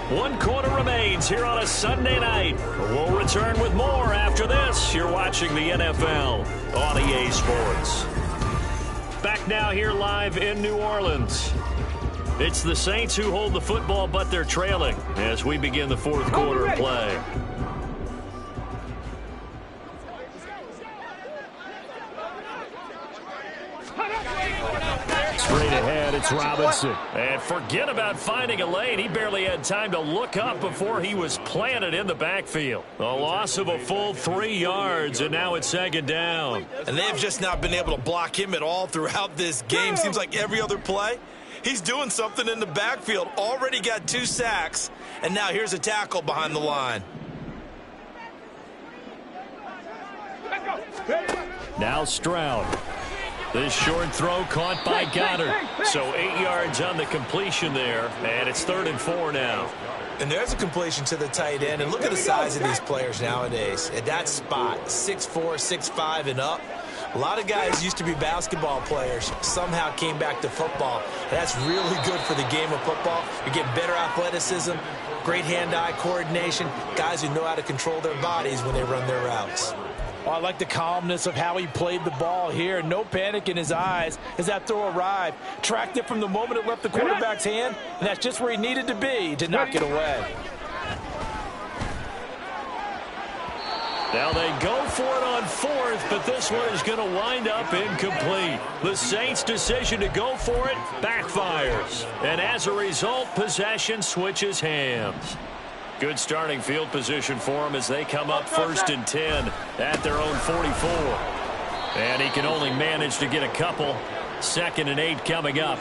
One quarter remains here on a Sunday night. We'll return with more after this. You're watching the NFL on EA Sports. Back now here live in New Orleans. It's the Saints who hold the football, but they're trailing as we begin the fourth quarter of play. Straight ahead, it's Robinson. And forget about finding a lane. He barely had time to look up before he was planted in the backfield. A loss of a full 3 yards, and now it's second down. And they've just not been able to block him at all throughout this game. Seems like every other play, he's doing something in the backfield. Already got 2 sacks, and now here's a tackle behind the line. Now Stroud. This short throw caught by Goddard. So 8 yards on the completion there, and it's 3rd and 4 now. And there's a completion to the tight end. And look at the size of these players nowadays. At that spot, 6'4", 6'5", and up. A lot of guys used to be basketball players, somehow came back to football. That's really good for the game of football. You're getting better athleticism, great hand-eye coordination, guys who know how to control their bodies when they run their routes. Oh, I like the calmness of how he played the ball here. No panic in his eyes as that throw arrived. Tracked it from the moment it left the quarterback's hand, and that's just where he needed to be to knock it away. Now they go for it on 4th, but this one is going to wind up incomplete. The Saints' decision to go for it backfires. And as a result, possession switches hands. Good starting field position for them as they come up 1st and 10 at their own 44. And he can only manage to get a couple. 2nd and 8 coming up.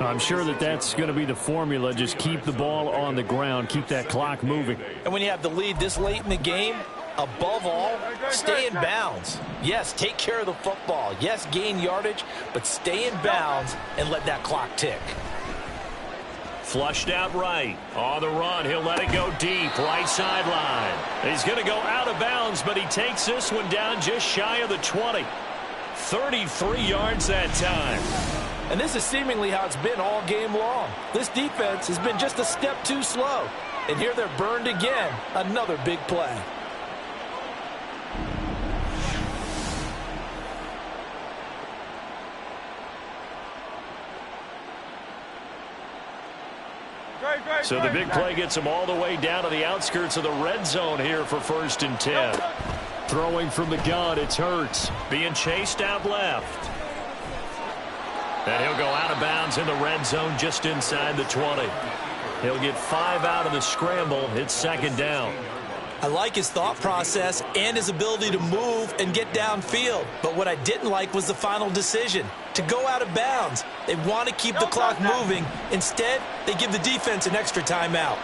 I'm sure that's going to be the formula. Just keep the ball on the ground. Keep that clock moving. And when you have the lead this late in the game, above all, stay in bounds. Yes, take care of the football. Yes, gain yardage, but stay in bounds and let that clock tick. Flushed out right. On the run, he'll let it go deep. Right sideline. He's going to go out of bounds, but he takes this one down just shy of the 20. 33 yards that time. And this is seemingly how it's been all game long. This defense has been just a step too slow. And here they're burned again. Another big play. So the big play gets him all the way down to the outskirts of the red zone here for 1st and 10. Throwing from the gun, it's Hurts. Being chased out left. And he'll go out of bounds in the red zone just inside the 20. He'll get 5 out of the scramble. It's 2nd down. I like his thought process and his ability to move and get downfield. But what I didn't like was the final decision, to go out of bounds. They want to keep the clock moving. Instead, they give the defense an extra timeout.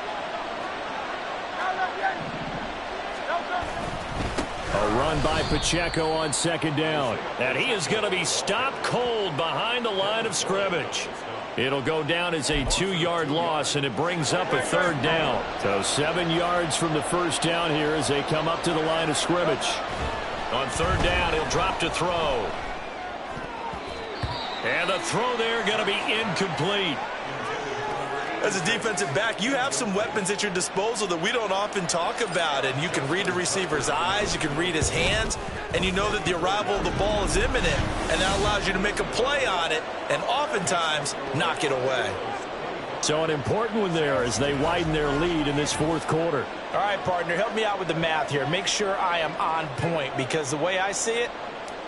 A run by Pacheco on 2nd down. And he is going to be stopped cold behind the line of scrimmage. It'll go down as a 2-yard loss, and it brings up a 3rd down. So 7 yards from the 1st down here as they come up to the line of scrimmage. On 3rd down, he'll drop to throw. And the throw there going to be incomplete. As a defensive back, you have some weapons at your disposal that we don't often talk about. And you can read the receiver's eyes, you can read his hands, and you know that the arrival of the ball is imminent. And that allows you to make a play on it and oftentimes knock it away. So an important one there as they widen their lead in this 4th quarter. All right, partner, help me out with the math here. Make sure I am on point, because the way I see it,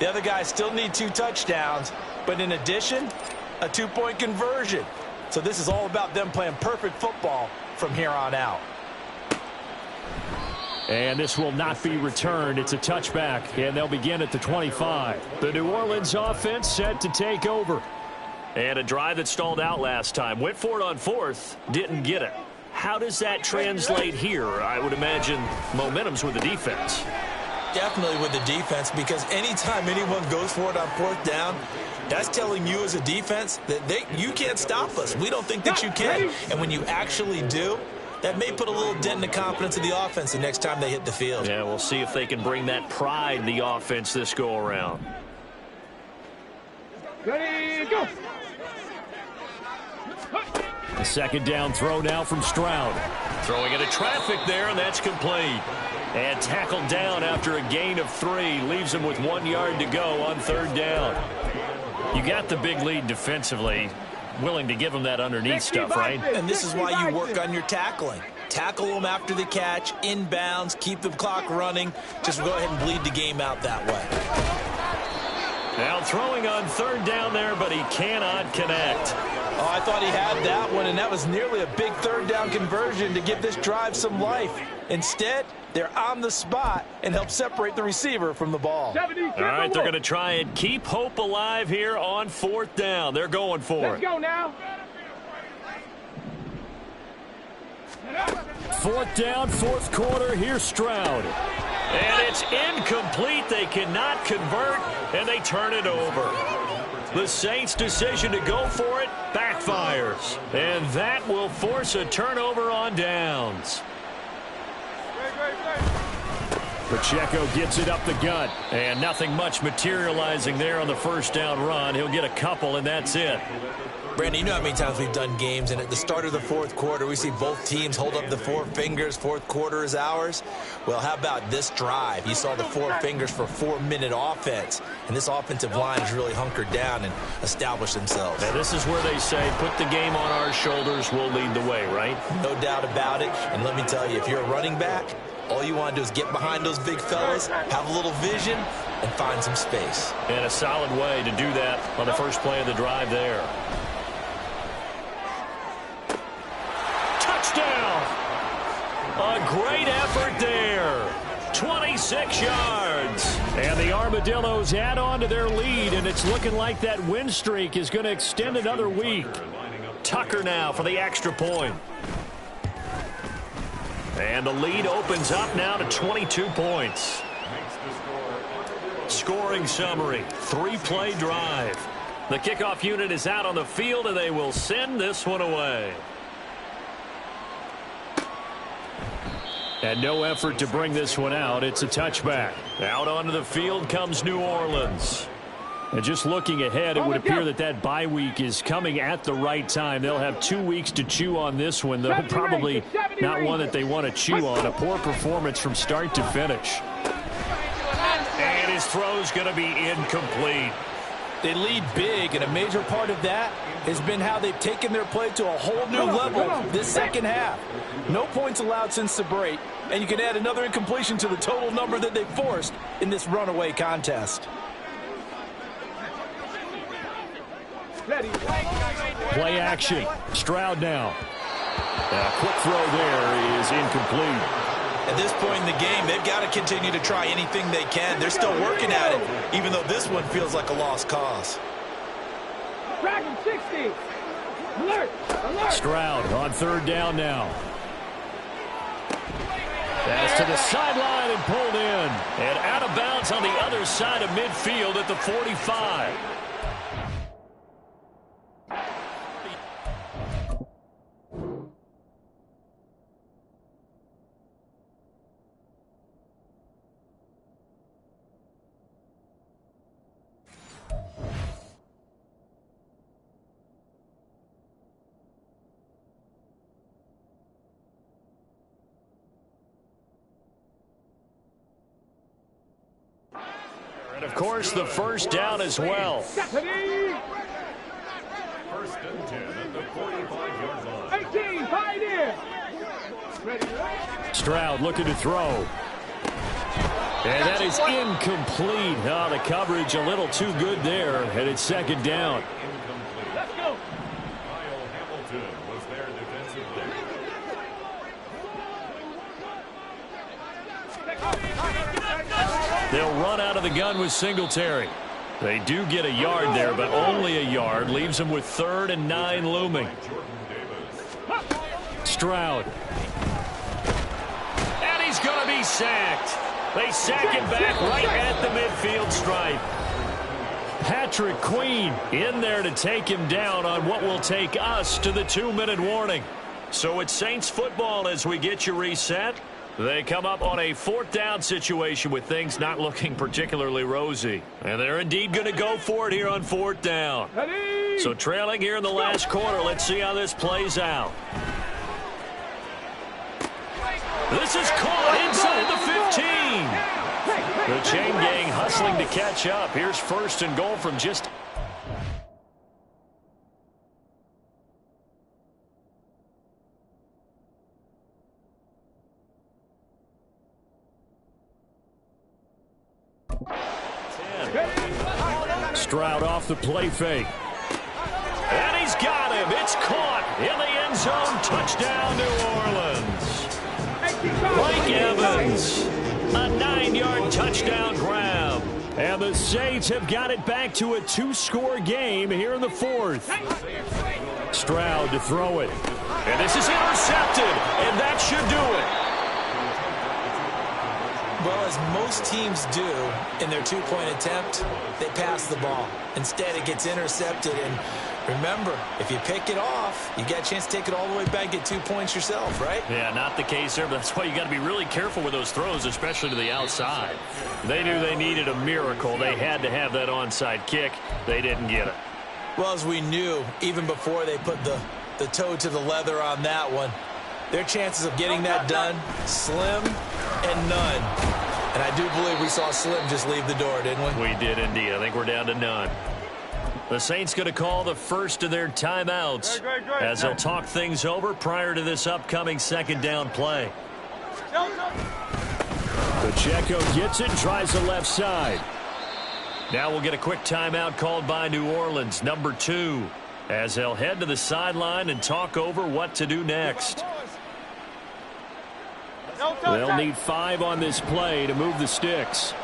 the other guys still need 2 touchdowns, but in addition, a 2-point conversion. So this is all about them playing perfect football from here on out. And this will not be returned. It's a touchback, and they'll begin at the 25. The New Orleans offense set to take over. And a drive that stalled out last time. Went for it on 4th, didn't get it. How does that translate here? I would imagine momentum's with the defense. Definitely with the defense, because anytime anyone goes for it on 4th down, that's telling you as a defense that you can't stop us. We don't think that you can. And when you actually do, that may put a little dent in the confidence of the offense the next time they hit the field. Yeah, we'll see if they can bring that pride in the offense this go-around. Ready, go! The second down throw now from Stroud. Throwing into traffic there, and that's complete. And tackled down after a gain of 3. Leaves him with 1 yard to go on third down. You got the big lead defensively. Willing to give them that underneath stuff, right? And this is why you work on your tackling. Tackle them after the catch, inbounds, keep the clock running. Just go ahead and bleed the game out that way. Now throwing on third down there, but he cannot connect. Oh, I thought he had that one, and that was nearly a big third down conversion to give this drive some life. Instead, they're on the spot and help separate the receiver from the ball. All right, they're going to try and keep hope alive here on fourth down. They're going for it. Let's go now. Fourth down, fourth quarter. Here's Stroud. And it's incomplete. They cannot convert, and they turn it over. The Saints' decision to go for it backfires. And that will force a turnover on downs. Pacheco gets it up the gut. And nothing much materializing there on the first down run. He'll get a couple, and that's it. Brandon, you know how many times we've done games, and at the start of the fourth quarter, we see both teams hold up the 4 fingers. Fourth quarter is ours. Well, how about this drive? You saw the 4 fingers for 4-minute offense, and this offensive line has really hunkered down and established themselves. Now, this is where they say, put the game on our shoulders, we'll lead the way, right? No doubt about it, and let me tell you, if you're a running back, all you want to do is get behind those big fellas, have a little vision, and find some space. And a solid way to do that on the first play of the drive there. Touchdown! A great effort there. 26 yards. And the Armadillos add on to their lead, and it's looking like that win streak is going to extend another week. Tucker now for the extra point. And the lead opens up now to 22 points. Scoring summary, 3-play drive. The kickoff unit is out on the field, and they will send this one away. And no effort to bring this one out. It's a touchback. Out onto the field comes New Orleans. And just looking ahead, it would appear that that bye week is coming at the right time. They'll have 2 weeks to chew on this one, though probably not one that they want to chew on. A poor performance from start to finish. And his throw's going to be incomplete. They lead big, and a major part of that has been how they've taken their play to a whole new level this second half. No points allowed since the break, and you can add another incompletion to the total number that they've forced in this runaway contest. Play action. Stroud now. A quick throw there is incomplete. At this point in the game, they've got to continue to try anything they can. They're still working at it, even though this one feels like a lost cause. Dragon 60. Alert. Alert. Stroud on third down now. Pass to the sideline and pulled in. And out of bounds on the other side of midfield at the 45. And, of course, the first down as well. First and 10 at the 45-yard line. 18, tied in. Ready. Stroud looking to throw. And that is incomplete. Oh, the coverage a little too good there, and it's second down. Let's go. Kyle Hamilton was their defensive back. They'll run out of the gun with Singletary. They do get a yard there, but only a yard. Leaves them with 3rd and 9 looming. Stroud. And he's going to be sacked. They sack him back right at the midfield stripe. Patrick Queen in there to take him down on what will take us to the 2-minute warning. So it's Saints football as we get you reset. They come up on a 4th down situation with things not looking particularly rosy. And they're indeed going to go for it here on 4th down. Ready. So trailing here in the last quarter. Let's see how this plays out. This is caught inside the 15. The chain gang hustling to catch up. Here's 1st and goal from just... Stroud off the play fake. And he's got him. It's caught in the end zone. Touchdown, New Orleans. Mike Evans, a 9-yard touchdown grab. And the Saints have got it back to a 2-score game here in the 4th. Stroud to throw it. And this is intercepted. And that should do it. Well, as most teams do in their 2-point attempt, they pass the ball. Instead, it gets intercepted. And remember, if you pick it off, you got a chance to take it all the way back, get 2 points yourself, right? Yeah, not the case there, but that's why you got to be really careful with those throws, especially to the outside. They knew they needed a miracle. They had to have that onside kick. They didn't get it. Well, as we knew, even before they put the toe to the leather on that one, their chances of getting that done, slim and none. And I do believe we saw Slim just leave the door, didn't we? We did indeed. I think we're down to none. The Saints going to call the first of their timeouts as they'll talk things over prior to this upcoming 2nd down play. Pacheco gets it and tries the left side. Now we'll get a quick timeout called by New Orleans, number 2, as they'll head to the sideline and talk over what to do next. They'll need 5 on this play to move the sticks.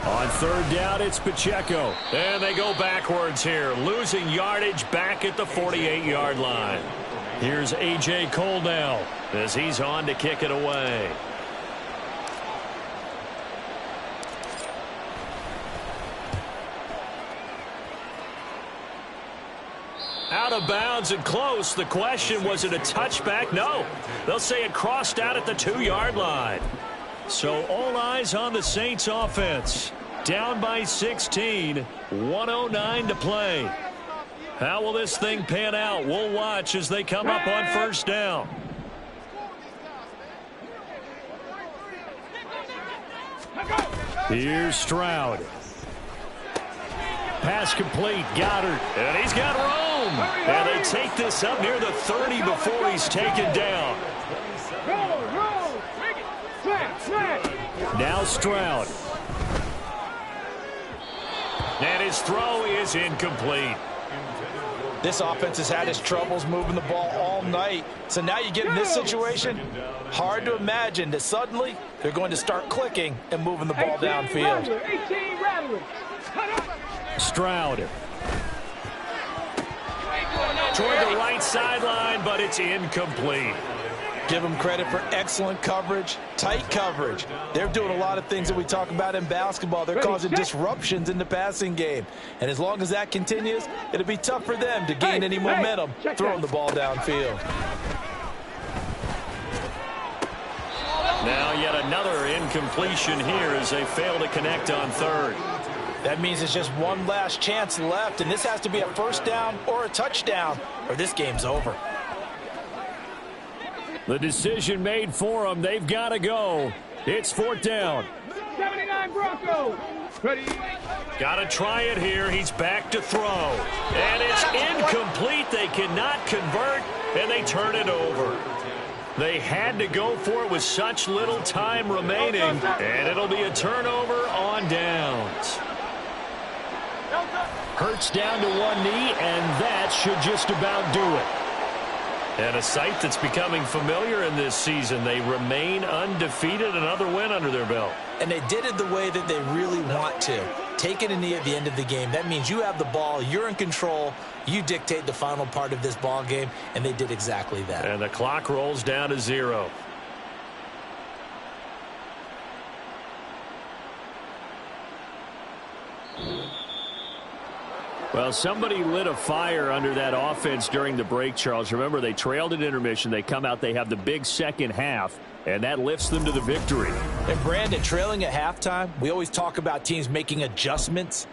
On 3rd down, it's Pacheco. And they go backwards here, losing yardage back at the 48-yard line. Here's A.J. Cole now as he's on to kick it away. Out of bounds and close. The question, was it a touchback? No. They'll say it crossed out at the 2-yard line. So all eyes on the Saints offense. Down by 16. 1:09 to play. How will this thing pan out? We'll watch as they come up on 1st down. Here's Stroud. Pass complete. Goddard. And he's got room. And they take this up near the 30 before he's taken down. Now Stroud. And his throw is incomplete. This offense has had its troubles moving the ball all night. So now you get in this situation, hard to imagine that suddenly they're going to start clicking and moving the ball downfield. Stroud. Toward the right sideline, but it's incomplete. Give them credit for excellent coverage, tight coverage. They're doing a lot of things that we talk about in basketball. They're causing disruptions in the passing game. And as long as that continues, it'll be tough for them to gain any momentum throwing the ball downfield. Now yet another incompletion here as they fail to connect on 3rd. That means it's just one last chance left, and this has to be a 1st down or a touchdown, or this game's over. The decision made for them. They've got to go. It's 4th down. 79 Broncos. Ready. Got to try it here. He's back to throw. And it's incomplete. They cannot convert, and they turn it over. They had to go for it with such little time remaining, and it'll be a turnover on downs. Hurts down to one knee, and that should just about do it. And a sight that's becoming familiar in this season. They remain undefeated, another win under their belt. And they did it the way that they really want to. Taking a knee at the end of the game. That means you have the ball, you're in control, you dictate the final part of this ball game, and they did exactly that. And the clock rolls down to 0. Well, somebody lit a fire under that offense during the break, Charles. Remember, they trailed at intermission. They come out, they have the big second half, and that lifts them to the victory. And Brandon, trailing at halftime, we always talk about teams making adjustments.